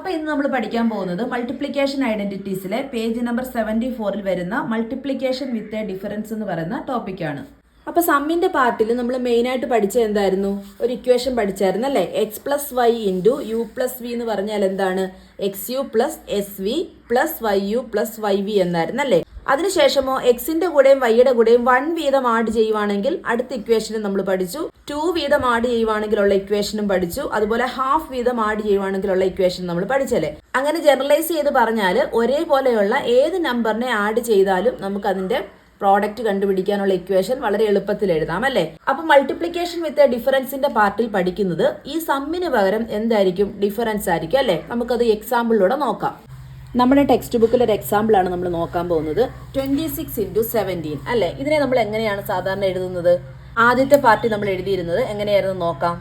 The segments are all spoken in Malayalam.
അപ്പോൾ ഇന്ന് നമ്മൾ പഠിക്കാൻ പോകുന്നത് മൾട്ടിപ്ലിക്കേഷൻ ഐഡന്റിറ്റീസിലെ പേജ് നമ്പർ 74-ൽ വരുന്ന മൾട്ടിപ്ലിക്കേഷൻ വിത്ത് എ ഡിഫറൻസ് എന്ന് പറയുന്ന ടോപ്പിക്കാണ്. അപ്പോൾ സമ്മിന്റെ പാർട്ടിൽ നമ്മൾ മെയിനായിട്ട് പഠിച്ചത് എന്തായിരുന്നു? ഒരു ഇക്വേഷൻ പഠിച്ചായിരുന്നു അല്ലേ? X plus y into u plus v എന്ന് പറഞ്ഞാൽ എന്താണ്? X u plus s v plus y u plus y v എന്നായിരുന്നു അല്ലേ? അതിനുശേഷമോ എക്സിന്റെ കൂടെയും വൈയുടെ കൂടെയും 1 വീതം ആഡ് ചെയ്യുവാണെങ്കിൽ അടുത്ത ഇക്വേഷനും നമ്മൾ പഠിച്ചു. 2 വീതം ആഡ് ചെയ്യുവാണെങ്കിലുള്ള ഇക്വേഷനും പഠിച്ചു. അതുപോലെ ഹാഫ് വീതം ആഡ് ചെയ്യുവാണെങ്കിലുള്ള ഇക്വേഷൻ നമ്മൾ പഠിച്ചല്ലേ? അങ്ങനെ ജനറലൈസ് ചെയ്ത് പറഞ്ഞാൽ ഒരേപോലെയുള്ള ഏത് നമ്പറിനെ ആഡ് ചെയ്താലും നമുക്ക് അതിന്റെ പ്രോഡക്റ്റ് കണ്ടുപിടിക്കാനുള്ള ഇക്വേഷൻ വളരെ എളുപ്പത്തിൽ എഴുതാം അല്ലേ? അപ്പൊ മൾട്ടിപ്ലിക്കേഷൻ വിത്ത് ഡിഫറൻസിന്റെ പാർട്ടിൽ പഠിക്കുന്നത് ഈ സമ്മിന് പകരം എന്തായിരിക്കും? ഡിഫറൻസ് ആയിരിക്കും അല്ലേ? നമുക്കത് എക്സാമ്പിളിലൂടെ നോക്കാം. നമ്മുടെ ടെക്സ്റ്റ് ബുക്കിൽ ഒരു എക്സാമ്പിൾ ആണ് നമ്മൾ നോക്കാൻ പോകുന്നത്. 26 × 17 അല്ലേ? ഇതിനെ നമ്മൾ എങ്ങനെയാണ് സാധാരണ എഴുതുന്നത്? ആദ്യത്തെ പാർട്ടി നമ്മൾ എഴുതിയിരുന്നത് എങ്ങനെയായിരുന്നു നോക്കാം.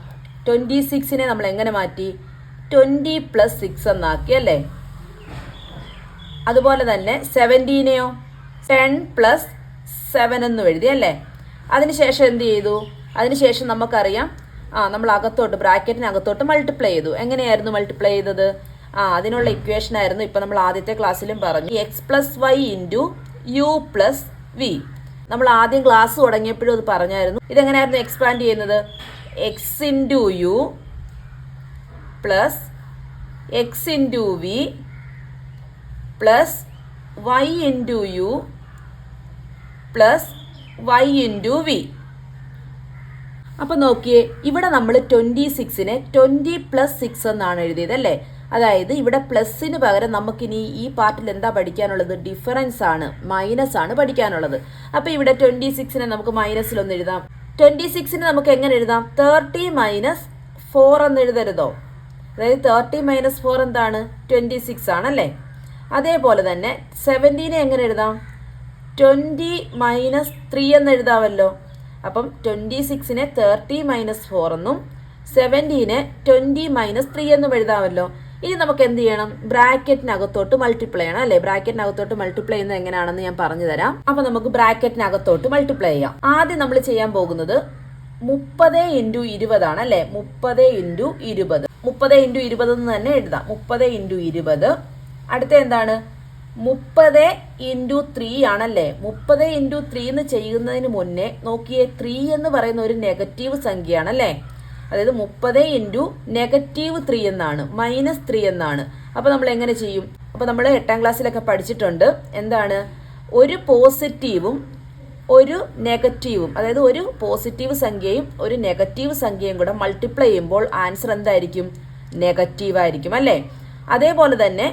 26നെ നമ്മൾ എങ്ങനെ മാറ്റി? 20 + 6 എന്നാക്കി അല്ലേ? അതുപോലെ തന്നെ 17നെയോ 10 + 7 എന്ന് എഴുതി അല്ലേ? അതിനുശേഷം എന്ത് ചെയ്തു? അതിനുശേഷം നമുക്കറിയാം നമ്മൾ അകത്തോട്ട് ബ്രാക്കറ്റിനകത്തോട്ട് മൾട്ടിപ്ലൈ ചെയ്തു. എങ്ങനെയായിരുന്നു മൾട്ടിപ്ലൈ ചെയ്തത്? അതിനുള്ള ഇക്വേഷൻ ആയിരുന്നു ഇപ്പൊ നമ്മൾ ആദ്യത്തെ ക്ലാസ്സിലും പറഞ്ഞു. X plus y into u plus v. നമ്മൾ ആദ്യം ക്ലാസ് തുടങ്ങിയപ്പോഴും അത് പറഞ്ഞായിരുന്നു. ഇതെങ്ങനെയായിരുന്നു എക്സ്പാൻഡ് ചെയ്യുന്നത്? X into u plus x into v plus y into u plus y into v. അപ്പൊ നോക്കിയേ, ഇവിടെ നമ്മൾ 26നെ 20 + 6 എന്നാണ് എഴുതിയത് അല്ലേ? അതായത് ഇവിടെ പ്ലസിന് പകരം നമുക്കിനി ഈ പാർട്ടിൽ എന്താ പഠിക്കാനുള്ളത്? ഡിഫറൻസ് ആണ്, മൈനസ് ആണ് പഠിക്കാനുള്ളത്. അപ്പൊ ഇവിടെ 26നെ നമുക്ക് മൈനസിലൊന്ന് എഴുതാം. 26നെ നമുക്ക് എങ്ങനെ എഴുതാം? 30 - 4 എന്ന് എഴുതരുതോ? അതായത് 30 - 4 എന്താണ്? 26 ആണല്ലേ? അതേപോലെ തന്നെ 17നെ എങ്ങനെ എഴുതാം? 20 - 3 എന്ന് എഴുതാമല്ലോ. അപ്പം 26നെ 30 - 4 എന്നും 17നെ 20 - 3 എന്നും എഴുതാമല്ലോ. ഇനി നമുക്ക് എന്ത് ചെയ്യണം? ബ്രാക്കറ്റിനകത്തോട്ട് മൾട്ടിപ്ലൈ ചെയ്യണം അല്ലേ? ബ്രാക്കറ്റിനകത്തോട്ട് മൾട്ടിപ്ലൈ ചെയ്യുന്നത് എങ്ങനെയാണെന്ന് ഞാൻ പറഞ്ഞു തരാം. അപ്പൊ നമുക്ക് ബ്രാക്കറ്റിനകത്തോട്ട് മൾട്ടിപ്ലൈ ചെയ്യാം. ആദ്യം നമ്മൾ ചെയ്യാൻ പോകുന്നത് 30 × 20 ആണ് അല്ലേ? 30 × 20. 30 × 20 എന്ന് തന്നെ എഴുതാം. 30 × 20. അടുത്ത എന്താണ്? 30 × 3 ആണല്ലേ? 30 × 3 എന്ന് ചെയ്യുന്നതിന് മുന്നേ നോക്കിയേ, 3 എന്ന് പറയുന്ന ഒരു നെഗറ്റീവ് സംഖ്യയാണ് അല്ലേ? അതായത് 30 × -3 എന്നാണ്, -3 എന്നാണ്. അപ്പൊ നമ്മൾ എങ്ങനെ ചെയ്യും? അപ്പൊ നമ്മൾ 8ാം ക്ലാസ്സിലൊക്കെ പഠിച്ചിട്ടുണ്ട്. എന്താണ്? ഒരു പോസിറ്റീവും ഒരു നെഗറ്റീവും, അതായത് ഒരു പോസിറ്റീവ് സംഖ്യയും ഒരു നെഗറ്റീവ് സംഖ്യയും കൂടെ മൾട്ടിപ്ലൈ ചെയ്യുമ്പോൾ ആൻസർ എന്തായിരിക്കും? നെഗറ്റീവ് ആയിരിക്കും അല്ലേ? അതേപോലെ തന്നെ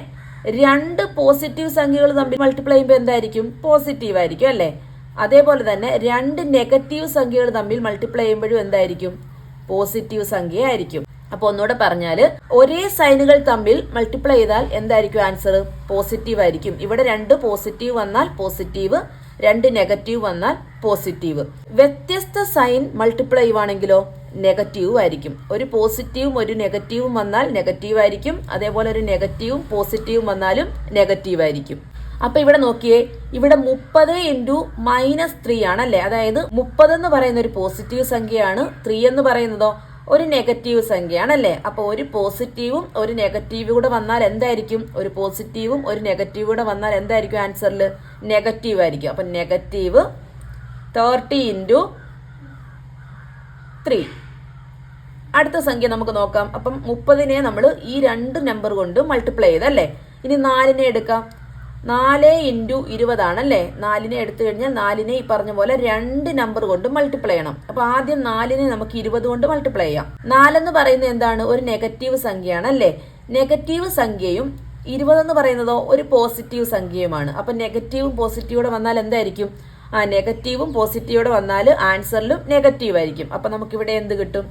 2 പോസിറ്റീവ് സംഖ്യകൾ തമ്മിൽ മൾട്ടിപ്ലൈ ചെയ്യുമ്പോൾ എന്തായിരിക്കും? പോസിറ്റീവ് ആയിരിക്കും അല്ലേ? അതേപോലെ തന്നെ 2 നെഗറ്റീവ് സംഖ്യകൾ തമ്മിൽ മൾട്ടിപ്ലൈ ചെയ്യുമ്പോഴും എന്തായിരിക്കും? പോസിറ്റീവ് സംഖ്യ ആയിരിക്കും. അപ്പൊ ഒന്നുകൂടെ പറഞ്ഞാല്, ഒരേ സൈനുകൾ തമ്മിൽ മൾട്ടിപ്ലൈ ചെയ്താൽ എന്തായിരിക്കും ആൻസർ? പോസിറ്റീവ് ആയിരിക്കും. ഇവിടെ 2 പോസിറ്റീവ് വന്നാൽ പോസിറ്റീവ്, 2 നെഗറ്റീവ് വന്നാൽ പോസിറ്റീവ്. വ്യത്യസ്ത സൈൻ മൾട്ടിപ്ലൈ ചെയ്യുവാണെങ്കിലോ നെഗറ്റീവ് ആയിരിക്കും. ഒരു പോസിറ്റീവും ഒരു നെഗറ്റീവും വന്നാൽ നെഗറ്റീവ് ആയിരിക്കും. അതേപോലെ ഒരു നെഗറ്റീവും പോസിറ്റീവും വന്നാലും നെഗറ്റീവ് ആയിരിക്കും. അപ്പൊ ഇവിടെ നോക്കിയേ, ഇവിടെ 30 × -3 ആണല്ലേ? അതായത് 30 എന്ന് പറയുന്ന ഒരു പോസിറ്റീവ് സംഖ്യയാണ്, 3 എന്ന് പറയുന്നതോ ഒരു നെഗറ്റീവ് സംഖ്യയാണല്ലേ? അപ്പൊ ഒരു പോസിറ്റീവും ഒരു നെഗറ്റീവും കൂടെ വന്നാൽ എന്തായിരിക്കും? ഒരു പോസിറ്റീവും ഒരു നെഗറ്റീവും കൂടെ വന്നാൽ എന്തായിരിക്കും ആൻസറിൽ? നെഗറ്റീവ് ആയിരിക്കും. അപ്പൊ നെഗറ്റീവ് 30 × 3. അടുത്ത സംഖ്യ നമുക്ക് നോക്കാം. അപ്പം 30നെ നമ്മൾ ഈ 2 നമ്പർ കൊണ്ട് മൾട്ടിപ്ലൈ ചെയ്തല്ലേ? ഇനി 4നെ എടുക്കാം. 4 × 20 ആണല്ലേ? 4നെ എടുത്തു കഴിഞ്ഞാൽ 4നെ ഈ പറഞ്ഞ പോലെ 2 നമ്പർ കൊണ്ട് മൾട്ടിപ്ലൈ ചെയ്യണം. അപ്പൊ ആദ്യം 4നെ നമുക്ക് 20 കൊണ്ട് മൾട്ടിപ്ലൈ ചെയ്യാം. 4 എന്ന് പറയുന്നത് എന്താണ്? ഒരു നെഗറ്റീവ് സംഖ്യയാണ് അല്ലേ? നെഗറ്റീവ് സംഖ്യയും 20 എന്ന് പറയുന്നതോ ഒരു പോസിറ്റീവ് സംഖ്യയുമാണ്. അപ്പൊ നെഗറ്റീവും പോസിറ്റീവോടെ വന്നാൽ എന്തായിരിക്കും? നെഗറ്റീവും പോസിറ്റീവോടെ വന്നാൽ ആൻസറിലും നെഗറ്റീവ് ആയിരിക്കും. അപ്പൊ നമുക്കിവിടെ എന്ത് കിട്ടും?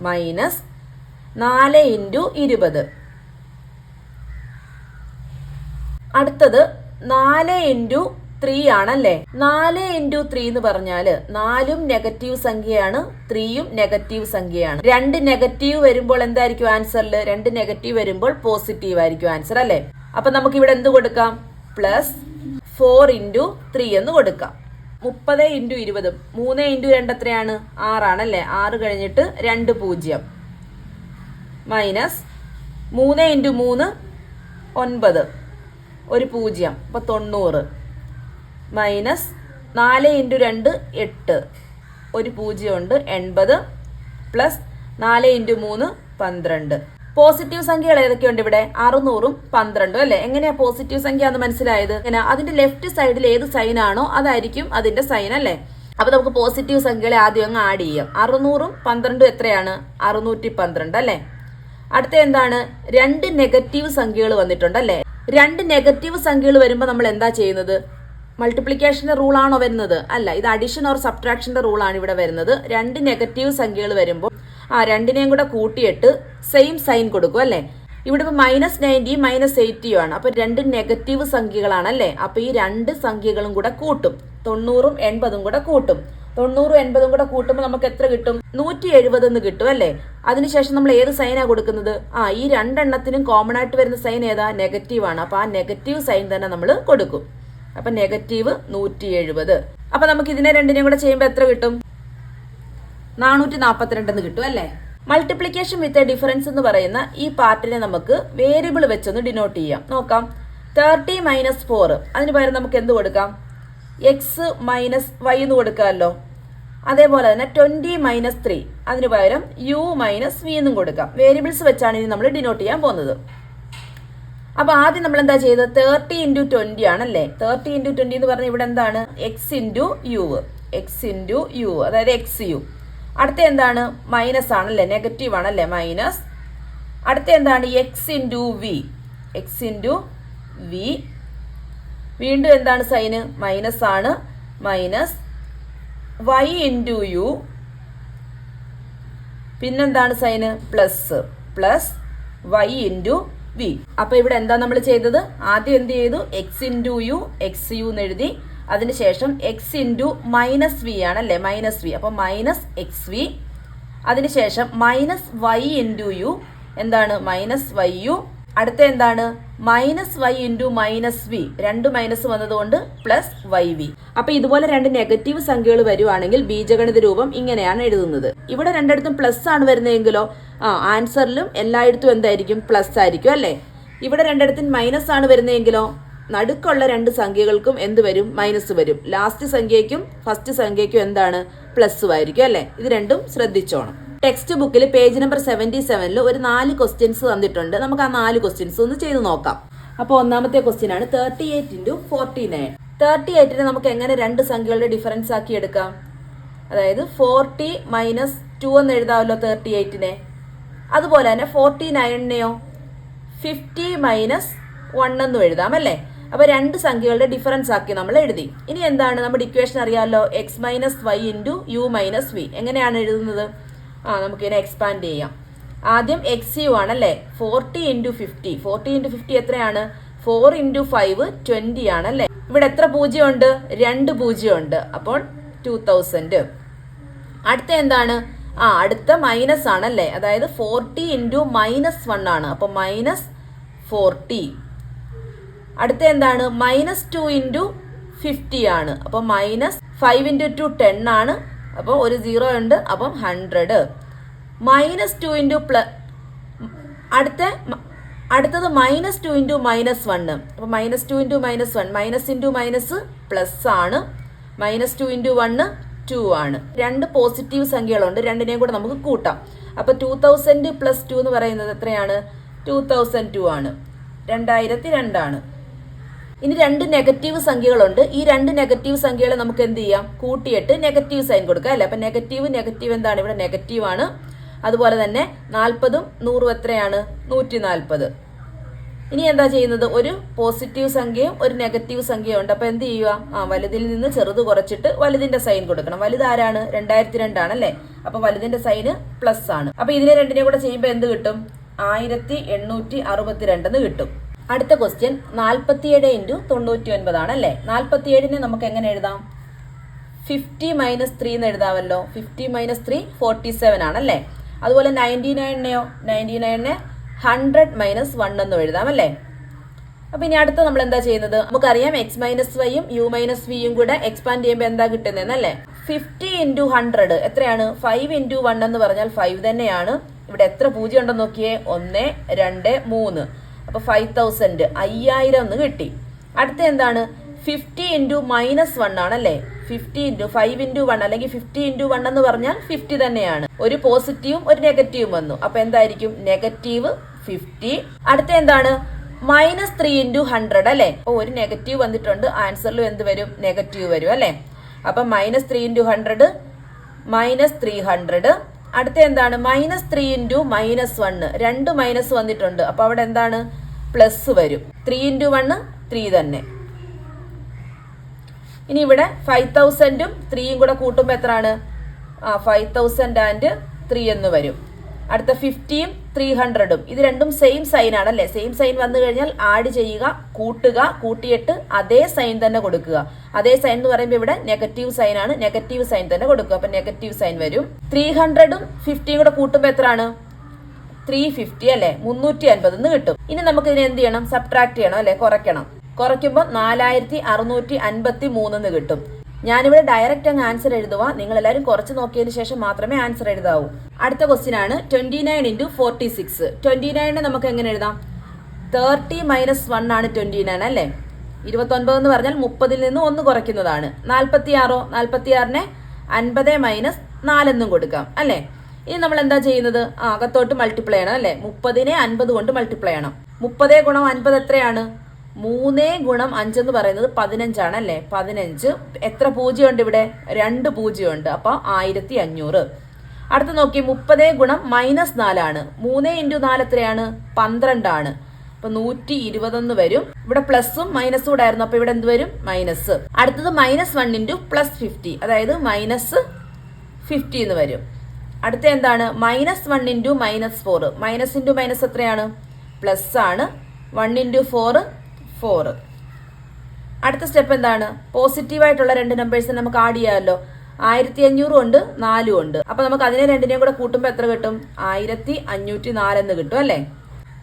-4 × 20. അടുത്തത് 4 × 3 ആണല്ലേ? 4 × 3 എന്ന് പറഞ്ഞാല് 4ഉം നെഗറ്റീവ് സംഖ്യയാണ്, 3യും നെഗറ്റീവ് സംഖ്യയാണ്. 2 നെഗറ്റീവ് വരുമ്പോൾ എന്തായിരിക്കും ആൻസറിൽ? 2 നെഗറ്റീവ് വരുമ്പോൾ പോസിറ്റീവ് ആയിരിക്കും ആൻസർ അല്ലേ? അപ്പൊ നമുക്ക് ഇവിടെ എന്ത് കൊടുക്കാം? +4 × 3 എന്ന് കൊടുക്കാം. 30 × 20. 3 × 2 എത്രയാണ്? 6 ആണല്ലേ? 6 കഴിഞ്ഞിട്ട് 2 0 -3 × 3 9 ഒരു 0 അപ്പോൾ 90 മൈനസ് 4 × 2 8 ഒരു 0 ഉണ്ട് 80 പ്ലസ് 4 × 3 12. പോസിറ്റീവ് സംഖ്യകൾ ഏതൊക്കെയുണ്ട് ഇവിടെ? 600ഉം 12ഉം അല്ലേ? എങ്ങനെയാ പോസിറ്റീവ് സംഖ്യ എന്ന് മനസ്സിലായത്? എങ്ങനെ? അതിന്റെ ലെഫ്റ്റ് സൈഡിൽ ഏത് സൈൻ ആണോ അതായിരിക്കും അതിന്റെ സൈൻ അല്ലേ? അപ്പൊ നമുക്ക് പോസിറ്റീവ് സംഖ്യകളെ ആദ്യം അങ്ങ് ആഡ് ചെയ്യാം. 600ഉം 12ഉം എത്രയാണ്? 612 അല്ലേ? അടുത്ത എന്താണ്? 2 നെഗറ്റീവ് സംഖ്യകൾ വന്നിട്ടുണ്ട് അല്ലേ? 2 നെഗറ്റീവ് സംഖ്യകൾ വരുമ്പോൾ നമ്മൾ എന്താ ചെയ്യുന്നത്? മൾട്ടിപ്ലിക്കേഷന്റെ റൂൾ ആണോ വരുന്നത്? അല്ല, ഇത് അഡിഷൻ ഓർ സബ്ട്രാക്ഷന്റെ റൂൾ ആണ് ഇവിടെ വരുന്നത്. 2 നെഗറ്റീവ് സംഖ്യകൾ വരുമ്പോൾ രണ്ടിനെയും കൂടെ കൂട്ടിയിട്ട് സെയിം സൈൻ കൊടുക്കും അല്ലേ? ഇവിടെ ഇപ്പോൾ -90 -80 ആണ്. അപ്പൊ 2 നെഗറ്റീവ് സംഖ്യകളാണല്ലേ? അപ്പൊ ഈ 2 സംഖ്യകളും കൂടെ കൂട്ടും. 90ഉം 80ഉം കൂടെ കൂട്ടും. 90ഉം 80ഉം കൂടെ കൂട്ടുമ്പോൾ നമുക്ക് എത്ര കിട്ടും? 170 എന്ന് കിട്ടും അല്ലേ? അതിനുശേഷം നമ്മൾ ഏത് സൈനാ കൊടുക്കുന്നത്? ഈ 2 എണ്ണത്തിനും കോമൺ ആയിട്ട് വരുന്ന സൈൻ ഏതാ? നെഗറ്റീവ് ആണ്. അപ്പൊ ആ നെഗറ്റീവ് സൈൻ തന്നെ നമ്മൾ കൊടുക്കും. അപ്പൊ -170. അപ്പൊ നമുക്ക് ഇതിനെ രണ്ടിനെയും കൂടെ ചെയ്യുമ്പോൾ എത്ര കിട്ടും? 442 എന്ന് കിട്ടും അല്ലേ? മൾട്ടിപ്ലിക്കേഷൻ വിത്ത് എ ഡിഫറൻസ് എന്ന് പറയുന്ന ഈ പാർട്ടിനെ നമുക്ക് വേരിയബിൾ വെച്ചൊന്ന് ഡിനോട്ട് ചെയ്യാം. നോക്കാം. 30 - 4 അതിന് പകരം നമുക്ക് എന്ത് കൊടുക്കാം? x - y എന്ന് കൊടുക്കാമല്ലോ. അതേപോലെ തന്നെ 20 - 3 അതിന് പകരം u - v എന്നും കൊടുക്കാം. വേരിയബിൾസ് വെച്ചാണ് ഇനി നമ്മൾ ഡിനോട്ട് ചെയ്യാൻ പോകുന്നത്. അപ്പൊ ആദ്യം നമ്മൾ എന്താ ചെയ്തത്? 30 × 20 ആണല്ലേ? 30 × 20 എന്ന് പറഞ്ഞാൽ ഇവിടെ എന്താണ്? x × u അതായത് xu. അടുത്ത എന്താണ്? മൈനസ് ആണല്ലേ? നെഗറ്റീവ് ആണല്ലേ? മൈനസ്. അടുത്ത എന്താണ്? x × v. വീണ്ടും എന്താണ് സൈന്? മൈനസ് ആണ്. Minus y × u. പിന്നെന്താണ് sign? Plus. Plus y × v. അപ്പൊ ഇവിടെ എന്താ നമ്മൾ ചെയ്തത്? ആദ്യം എന്ത് ചെയ്തു? x × u xu എന്ന് എഴുതി. അതിനുശേഷം x × -v ആണല്ലേ? -v. അപ്പൊ -xv. അതിനുശേഷം -y × u എന്താണ്? -yu. അടുത്ത എന്താണ്? -y × -v. 2 മൈനസ് വന്നതുകൊണ്ട് +yv. അപ്പൊ ഇതുപോലെ 2 നെഗറ്റീവ് സംഖ്യകൾ വരുവാണെങ്കിൽ ബീജഗണിത രൂപം ഇങ്ങനെയാണ് എഴുതുന്നത്. ഇവിടെ രണ്ടിടത്തും പ്ലസ് ആണ് വരുന്നതെങ്കിലോ ആൻസറിലും എല്ലായിടത്തും എന്തായിരിക്കും? പ്ലസ് ആയിരിക്കും അല്ലേ? ഇവിടെ രണ്ടിടത്തും മൈനസ് ആണ് വരുന്നതെങ്കിലോ നടുക്കുള്ള 2 സംഖ്യകൾക്കും എന്ത് വരും? മൈനസ് വരും. ലാസ്റ്റ് സംഖ്യയ്ക്കും ഫസ്റ്റ് സംഖ്യയ്ക്കും എന്താണ്? പ്ലസ് ആയിരിക്കും അല്ലേ? ഇത് രണ്ടും ശ്രദ്ധിച്ചോണം. ടെക്സ്റ്റ് ബുക്കിൽ പേജ് നമ്പർ 77 ഒരു 4 ക്വസ്റ്റ്യൻസ് തന്നിട്ടുണ്ട്. നമുക്ക് ആ 4 ക്വസ്റ്റ്യൻസ് ഒന്ന് ചെയ്ത് നോക്കാം. അപ്പോൾ ഒന്നാമത്തെ ക്വസ്റ്റ്യൻ ആണ് 38 × 49. 38നെ നമുക്ക് എങ്ങനെ 2 സംഖ്യകളുടെ ഡിഫറൻസ് ആക്കി എടുക്കാം? അതായത് 40 - 2 എന്ന് എഴുതാമല്ലോ 38നെ. അതുപോലെ തന്നെ 49നെയോ 50 - 1 എന്നും എഴുതാം അല്ലേ? അപ്പൊ 2 സംഖ്യകളുടെ ഡിഫറൻസ് ആക്കി നമ്മൾ എഴുതി. ഇനി എന്താണ്? നമ്മുടെ ഇക്വേഷൻ അറിയാമല്ലോ. x - y × u - v. എങ്ങനെയാണ് എഴുതുന്നത്? നമുക്കിതിനെ എക്സ്പാൻഡ് ചെയ്യാം. ആദ്യം xu ആണല്ലേ? 40 × 50. 40 × 50 എത്രയാണ്? 4 × 5 20 ആണല്ലേ? ഇവിടെ എത്ര 0 ഉണ്ട്? 2 0 ഉണ്ട്. അപ്പോൾ 2000. അടുത്ത എന്താണ്? അടുത്ത മൈനസ് ആണല്ലേ? അതായത് 40 × -1 ആണ്. അപ്പൊ -40. അടുത്ത എന്താണ്? -2 × 50 ആണ്. അപ്പൊ -5 × 2 10 ആണ്. അപ്പോൾ ഒരു 0 ഉണ്ട്. അപ്പം 100. -2 × അടുത്തത് -2 × -1. അപ്പൊ -2 × -1 മൈനസ് ഇൻറ്റു മൈനസ് പ്ലസ് ആണ്. -2 × 1 2 ആണ്. 2 പോസിറ്റീവ് സംഖ്യകളുണ്ട്. രണ്ടിനെയും കൂടെ നമുക്ക് കൂട്ടാം. അപ്പൊ 2000 + 2 എന്ന് പറയുന്നത് എത്രയാണ്? 2002 ആണ്. 2002 ആണ്. ഇനി 2 നെഗറ്റീവ് സംഖ്യകളുണ്ട്. ഈ 2 നെഗറ്റീവ് സംഖ്യകളെ നമുക്ക് എന്ത് ചെയ്യാം? കൂട്ടിയിട്ട് നെഗറ്റീവ് സൈൻ കൊടുക്കാം അല്ലേ? അപ്പൊ നെഗറ്റീവ് എന്താണ്? ഇവിടെ നെഗറ്റീവ് ആണ്. അതുപോലെ തന്നെ 40ഉം 100ഉം എത്രയാണ്? 140. ഇനി എന്താ ചെയ്യുന്നത്? ഒരു പോസിറ്റീവ് സംഖ്യയും ഒരു നെഗറ്റീവ് സംഖ്യയും ഉണ്ട്. അപ്പൊ എന്ത് ചെയ്യുക? വലുതിൽ നിന്ന് ചെറുത് കുറച്ചിട്ട് വലുതിന്റെ സൈൻ കൊടുക്കണം. വലുത് ആരാണ്? 2002 ആണല്ലേ? അപ്പൊ വലുതിന്റെ സൈന് പ്ലസ് ആണ്. അപ്പൊ ഇതിനെ രണ്ടിനെയും കൂടെ ചെയ്യുമ്പോൾ എന്ത് കിട്ടും? 1862 എന്ന് കിട്ടും. അടുത്ത ക്വസ്റ്റ്യൻ 47 × 99 ആണല്ലേ? 47നെ നമുക്ക് എങ്ങനെ എഴുതാം? 50 - 3 എന്ന് എഴുതാമല്ലോ. 50 - 3 47 ആണല്ലേ? അതുപോലെ 99നെയോ 99നെ 100 - 1 എന്നും എഴുതാം അല്ലേ? അപ്പൊ ഇനി അടുത്ത നമ്മൾ എന്താ ചെയ്യുന്നത്? നമുക്കറിയാം x - y u - v കൂടെ എക്സ്പാൻഡ് ചെയ്യുമ്പോൾ എന്താ കിട്ടുന്നതെന്നല്ലേ? 50 × 100 എത്രയാണ്? 5 × 1 എന്ന് പറഞ്ഞാൽ 5 തന്നെയാണ്. ഇവിടെ എത്ര 0 ഉണ്ടെന്ന് നോക്കിയേ? 1 2 3. അപ്പോൾ 5000 5000 എന്ന് കിട്ടി. അടുത്ത എന്താണ് 50 ഇൻറ്റു -1 ആണല്ലേ. 50 ഇൻറ്റു 5 ഇൻറ്റു 1 അല്ലെങ്കിൽ 50 ഇൻറ്റു 1 എന്ന് പറഞ്ഞാൽ 50 തന്നെയാണ്. ഒരു പോസിറ്റീവും ഒരു നെഗറ്റീവും വന്നു. അപ്പോൾ എന്തായിരിക്കും -50. അടുത്ത എന്താണ് -3 ഇൻറ്റു 100 അല്ലേ. അപ്പോൾ ഒരു നെഗറ്റീവ് വന്നിട്ടുണ്ട്, ആൻസറിലും എന്ത് വരും, നെഗറ്റീവ് വരും അല്ലേ. അപ്പം -3 ഇൻറ്റു 100 -300. അടുത്ത എന്താണ് -3 ഇൻറ്റു -1 രണ്ട് മൈനസ് വന്നിട്ടുണ്ട്. അപ്പോൾ അവിടെ എന്താണ് പ്ലസ് വരും. 3 ഇൻറ്റു 1 3 തന്നെ. ഇനി ഇവിടെ 5000ഉം 3യും കൂടെ കൂട്ടുമ്പോൾ എത്രയാണ് 5003 എന്ന് വരും. അടുത്ത 50യും 300ഉം ഇത് രണ്ടും സെയിം സൈൻ ആണല്ലേ. സെയിം സൈൻ വന്നു കഴിഞ്ഞാൽ ആഡ് ചെയ്യുക, കൂട്ടുക, കൂട്ടിയിട്ട് അതേ സൈൻ തന്നെ കൊടുക്കുക. അതേ സൈൻ എന്ന് പറയുമ്പോൾ ഇവിടെ നെഗറ്റീവ് സൈൻ ആണ്, നെഗറ്റീവ് സൈൻ തന്നെ കൊടുക്കുക. അപ്പൊ നെഗറ്റീവ് സൈൻ വരും. 300ഉം 50യും കൂടെ കൂട്ടുമ്പോൾ എത്രയാണ് 350 അല്ലെ, 350 എന്ന് കിട്ടും. ഇനി നമുക്ക് ഇതിനെ എന്ത് ചെയ്യണം, സബ്ട്രാക്ട് ചെയ്യണം അല്ലെ, കുറയ്ക്കണം. കുറയ്ക്കുമ്പോൾ 4653 എന്ന് കിട്ടും. ഞാനിവിടെ ഡയറക്റ്റ് അങ്ങ് ആൻസർ എഴുതുക, നിങ്ങൾ എല്ലാവരും കുറച്ച് നോക്കിയതിന് ശേഷം മാത്രമേ ആൻസർ എഴുതാവൂ. അടുത്ത ക്വസ്റ്റ്യൻ ആണ് 29 ഇൻറ്റു 46. 29 നമുക്ക് എങ്ങനെ എഴുതാം, 30 - 1 ആണ് 29 അല്ലേ. 29 എന്ന് പറഞ്ഞാൽ 30ൽ നിന്ന് 1 കുറയ്ക്കുന്നതാണ്. 46 46നെ 50 - 4 എന്നും കൊടുക്കാം അല്ലേ. ഇനി നമ്മൾ എന്താ ചെയ്യുന്നത്, അകത്തോട്ട് മൾട്ടിപ്ലൈ ചെയ്യണം അല്ലേ. 30നെ 50 കൊണ്ട് മൾട്ടിപ്ലൈ ചെയ്യണം. 30 ഗുണം 50 എത്രയാണ്, 3 ഗുണം 5 എന്ന് പറയുന്നത് 15 ആണ് അല്ലേ. 15 എത്ര പൂജ്യമുണ്ട് ഇവിടെ, 2 പൂജ്യമുണ്ട്. അപ്പോൾ 1500. അടുത്ത് നോക്കി 30 ഗുണം -4 ആണ്. 3 ഇൻറ്റു 4 എത്രയാണ്, 12 ആണ്. അപ്പൊ 120 വരും. ഇവിടെ പ്ലസും മൈനസും കൂടെ ആയിരുന്നു, അപ്പൊ ഇവിടെ എന്ത് വരും, മൈനസ്. അടുത്തത് -1 ഇൻറ്റു +50, അതായത് -50 എന്ന് വരും. അടുത്ത എന്താണ് -1 ഇൻറ്റു -4. മൈനസ് ഇൻറ്റു മൈനസ് എത്രയാണ്, പ്ലസ് ആണ്. 1 ഇൻറ്റു 4 4. അടുത്ത സ്റ്റെപ്പ് എന്താണ്, പോസിറ്റീവായിട്ടുള്ള രണ്ട് നമ്പേഴ്സിനെ നമുക്ക് ആഡ് ചെയ്യാമല്ലോ. 1500 ഉണ്ട്, 4 ഉണ്ട്. അപ്പൊ നമുക്ക് അതിനെ രണ്ടിനെയും കൂടെ കൂട്ടുമ്പോൾ എത്ര കിട്ടും, 1504 എന്ന് കിട്ടും അല്ലേ.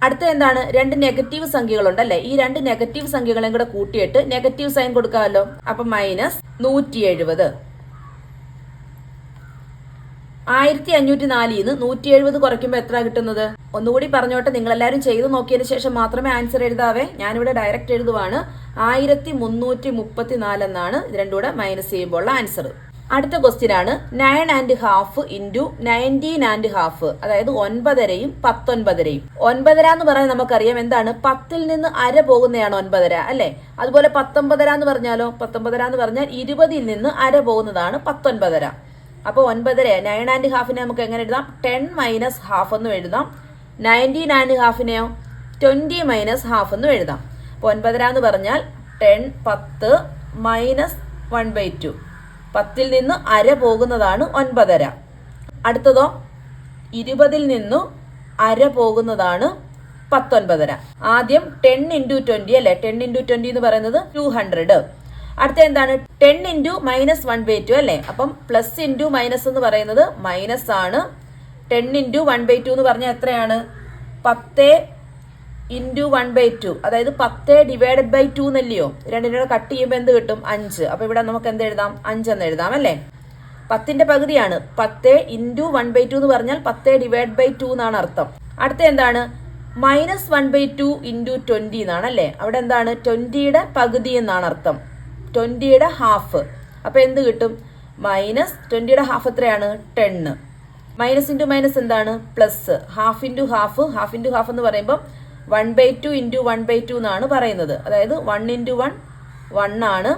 അടുത്ത എന്താണ്, രണ്ട് നെഗറ്റീവ് സംഖ്യകളുണ്ടല്ലേ. ഈ രണ്ട് നെഗറ്റീവ് സംഖ്യകളെയും കൂടെ കൂട്ടിയിട്ട് നെഗറ്റീവ് സൈൻ കൊടുക്കാമല്ലോ. അപ്പൊ -170. 1504 170 കുറയ്ക്കുമ്പോൾ എത്ര കിട്ടുന്നത്, ഒന്നുകൂടി പറഞ്ഞോട്ടെ, നിങ്ങളെല്ലാവരും ചെയ്തു നോക്കിയതിന് ശേഷം മാത്രമേ ആൻസർ എഴുതാവേ. ഞാനിവിടെ ഡയറക്റ്റ് എഴുതുവാണ്. 1334 എന്നാണ് ഇത് രണ്ടും കൂടെ മൈനസ് ചെയ്യുമ്പോൾ ഉള്ള ആൻസർ. അടുത്ത ക്വസ്റ്റ്യൻ ആണ് 9.5 ഇൻറ്റു 19.5, അതായത് 9.5യും 19.5യും. 9.5 എന്ന് പറയാൻ നമുക്കറിയാം എന്താണ്, 10ൽ നിന്ന് അര പോകുന്നതാണ് 9.5 അല്ലെ. അതുപോലെ 19.5 എന്ന് പറഞ്ഞാലോ, 19.5 എന്ന് പറഞ്ഞാൽ 20ൽ നിന്ന് അര പോകുന്നതാണ് 19.5. അപ്പോൾ 9.5 9.5നെ നമുക്ക് എങ്ങനെ എഴുതാം, 10 - ½ എന്നും എഴുതാം. 19.5നെയോ 20 - ½ എന്നും എഴുതാം. അപ്പോൾ 9.5 എന്ന് പറഞ്ഞാൽ 10 10 - 1/2. 10ൽ നിന്ന് അര പോകുന്നതാണ് 9.5. അടുത്തതോ 20ൽ നിന്ന് അര പോകുന്നതാണ് 19.5. ആദ്യം 10 ഇൻറ്റു 20 അല്ലെ. 10 ഇൻറ്റു 20 എന്ന് പറയുന്നത് 200. അടുത്ത എന്താണ്, 10 ഇൻറ്റു -1/2 അല്ലേ. അപ്പം പ്ലസ് ഇൻറ്റു മൈനസ് എന്ന് പറയുന്നത് മൈനസ് ആണ്. 10 ഇൻറ്റു 1/2 എന്ന് പറഞ്ഞാൽ എത്രയാണ്, 10 ഇൻറ്റു 1/2, അതായത് 10 ഡിവൈഡഡ് ബൈ 2 എന്നല്ലയോ. രണ്ടിനോട് കട്ട് ചെയ്യുമ്പോൾ എന്ത് കിട്ടും, 5. അപ്പൊ ഇവിടെ നമുക്ക് എന്ത് എഴുതാം, 5 എന്ന് എഴുതാം അല്ലേ. 10ന്റെ പകുതിയാണ് 10 ഇൻറ്റു 1/2 എന്ന് പറഞ്ഞാൽ 10 ഡിവൈഡ് ബൈ 2 എന്നാണ് അർത്ഥം. അടുത്ത എന്താണ്, -1/2 ഇൻറ്റു 20 എന്നാണ് അല്ലേ. അവിടെ എന്താണ്, 20യുടെ പകുതി എന്നാണ് അർത്ഥം, 20യുടെ ഹാഫ്. അപ്പൊ എന്ത് കിട്ടും, -20യുടെ ഹാഫ് എത്രയാണ്, 10. മൈനസ് ഇൻറ്റു മൈനസ് എന്താണ്, plus. Half into half, half into half എന്ന് പറയുമ്പോൾ 1/2 ഇൻറ്റു 1/2 എന്നാണ് പറയുന്നത്. അതായത് 1 ഇൻറ്റു 1 1 ആണ്,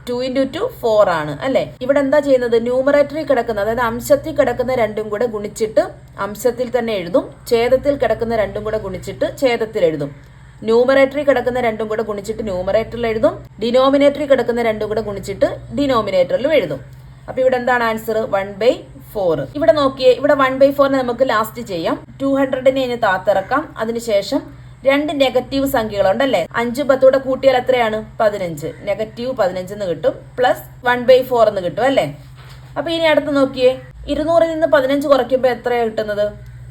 2 ഇൻറ്റു 2 4 ആണ് അല്ലേ. ഇവിടെ എന്താ ചെയ്യുന്നത്, ന്യൂമറേറ്ററിൽ കിടക്കുന്ന, അതായത് അംശത്തിൽ കിടക്കുന്ന രണ്ടും കൂടെ ഗുണിച്ചിട്ട് അംശത്തിൽ തന്നെ എഴുതും. ഛേദത്തിൽ കിടക്കുന്ന രണ്ടും കൂടെ ഗുണിച്ചിട്ട് ഛേദത്തിൽ എഴുതും. ന്യൂമറേറ്ററിൽ കിടക്കുന്ന രണ്ടും കൂടെ ഗുണിച്ചിട്ട് ന്യൂമറേറ്ററിൽ എഴുതും. ഡിനോമിനേറ്ററിൽ കിടക്കുന്ന രണ്ടും കൂടെ ഗുണിച്ചിട്ട് ഡിനോമിനേറ്ററിലും എഴുതും. അപ്പൊ ഇവിടെ എന്താണ് ആൻസർ, 1/4. ഇവിടെ നോക്കിയേ, ഇവിടെ 1/4നെ നമുക്ക് ലാസ്റ്റ് ചെയ്യാം. 200നെ ഇനി താത്തിറക്കാം. അതിനുശേഷം രണ്ട് നെഗറ്റീവ് സംഖ്യകളുണ്ടല്ലേ. 5 10 കൂട്ടിയാൽ എത്രയാണ്, 15. -15 എന്ന് കിട്ടും. പ്ലസ് 1/4 എന്ന് കിട്ടും അല്ലേ. അപ്പൊ ഇനി അടുത്ത് നോക്കിയേ, 200ൽ നിന്ന് 15 കുറയ്ക്കുമ്പോൾ എത്രയാണ് കിട്ടുന്നത്,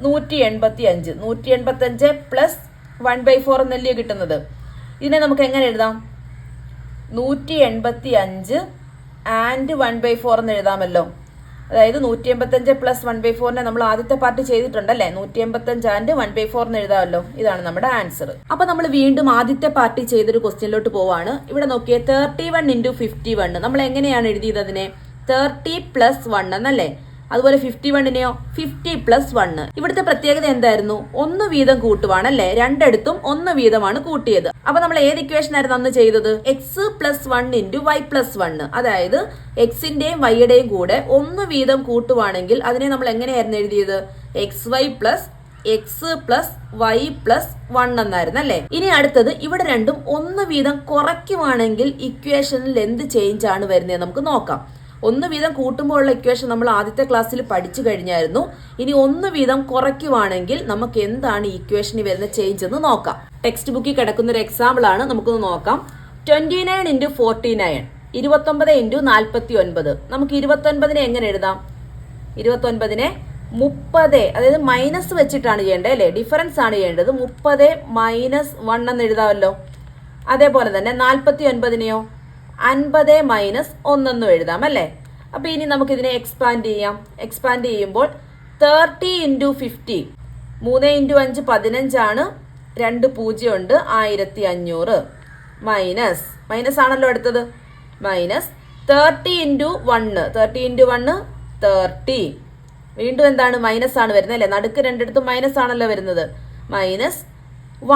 185. 185 പ്ലസ് 1/4 എന്നല്ലേ കിട്ടുന്നത്. ഇതിനെ നമുക്ക് എങ്ങനെ എഴുതാം, 185 ആൻഡ് 1/4 എന്ന് എഴുതാമല്ലോ. അതായത് 185 പ്ലസ് 1/4 നമ്മൾ ആദ്യത്തെ പാർട്ട് ചെയ്തിട്ടുണ്ടല്ലേ. 185 ആൻഡ് 1/4 എന്ന് എഴുതാമല്ലോ. ഇതാണ് നമ്മുടെ ആൻസർ. അപ്പൊ നമ്മൾ വീണ്ടും ആദ്യത്തെ പാർട്ടി ചെയ്തൊരു ക്വസ്റ്റ്യനിലോട്ട് പോവാണ്. ഇവിടെ നോക്കിയേ 31 ഇൻറ്റു 51 നമ്മൾ എങ്ങനെയാണ് എഴുതിയത് അതിനെ? 30 പ്ലസ് 1 എന്നല്ലേ. അതുപോലെ 51നെയോ 50 പ്ലസ് 1. ഇവിടുത്തെ പ്രത്യേകത എന്തായിരുന്നു? 1 വീതം കൂട്ടുവാണല്ലേ. രണ്ടിടത്തും 1 വീതമാണ് കൂട്ടിയത്. അപ്പൊ നമ്മൾ ഏത് ഇക്വേഷൻ ആയിരുന്നു അന്ന് ചെയ്തത്? X plus 1 into y plus 1. അതായത് എക്സിന്റെയും വൈയുടെയും കൂടെ 1 വീതം കൂട്ടുവാണെങ്കിൽ അതിനെ നമ്മൾ എങ്ങനെയായിരുന്നു എഴുതിയത്? X y plus x plus y plus 1 എന്നായിരുന്നു അല്ലേ. ഇനി അടുത്തത് ഇവിടെ രണ്ടും 1 വീതം കുറയ്ക്കുവാണെങ്കിൽ ഇക്വേഷനിൽ എന്ത് ചേഞ്ച് ആണ് വരുന്നത് നമുക്ക് നോക്കാം. 1 വീതം കൂട്ടുമ്പോൾ ഉള്ള ഇക്വേഷൻ നമ്മൾ ആദ്യത്തെ ക്ലാസ്സിൽ പഠിച്ചു കഴിഞ്ഞായിരുന്നു. ഇനി 1 വീതം കുറയ്ക്കുവാണെങ്കിൽ നമുക്ക് എന്താണ് ഇക്വേഷനിൽ വരുന്ന ചേഞ്ച് എന്ന് നോക്കാം. ടെക്സ്റ്റ് ബുക്കിൽ കിടക്കുന്ന ഒരു എക്സാമ്പിൾ ആണ്, നമുക്കൊന്ന് നോക്കാം. 29 ഇൻറ്റു 49, 29 ഇൻറ്റു 49. നമുക്ക് 29നെ എങ്ങനെ എഴുതാം? 29നെ 30, അതായത് മൈനസ് വെച്ചിട്ടാണ് ചെയ്യേണ്ടത് അല്ലേ. ഡിഫറൻസ് ആണ് ചെയ്യേണ്ടത്. 30 മൈനസ് 1 എന്ന് എഴുതാമല്ലോ. അതേപോലെ തന്നെ 49നെയോ 50 മൈനസ് 1 എന്നും എഴുതാം അല്ലേ. അപ്പൊ ഇനി നമുക്ക് ഇതിനെ എക്സ്പാൻഡ് ചെയ്യാം. എക്സ്പാൻഡ് ചെയ്യുമ്പോൾ 30 ഇൻറ്റു 50, 3 ഇൻറ്റു 5 15 ആണ്, 2 0 ഉണ്ട്, 1500 മൈനസ് ആണല്ലോ അടുത്തത്. Minus 30 into 1, 30 into 1 30. വീണ്ടും എന്താണ്? മൈനസ് ആണ് വരുന്നത് അല്ലേ. നടുക്ക് രണ്ടിടത്തും മൈനസ് ആണല്ലോ വരുന്നത്. മൈനസ്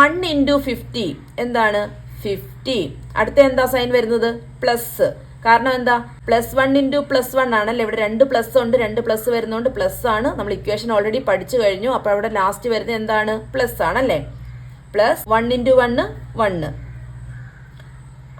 1 ഇൻറ്റു 50 എന്താണ്? 50. അടുത്ത എന്താ സൈൻ വരുന്നത്? പ്ലസ്. കാരണം എന്താ? പ്ലസ് 1 ഇൻറ്റു പ്ലസ് 1 ആണല്ലേ. ഇവിടെ 2 പ്ലസ് ഉണ്ട്, 2 പ്ലസ് വരുന്നതുകൊണ്ട് പ്ലസ് ആണ്. നമ്മൾ ഇക്വേഷൻ ഓൾറെഡി പഠിച്ചു കഴിഞ്ഞു. അപ്പോൾ അവിടെ ലാസ്റ്റ് വരുന്നത് എന്താണ്? പ്ലസ് ആണല്ലേ. Plus 1 into 1 1.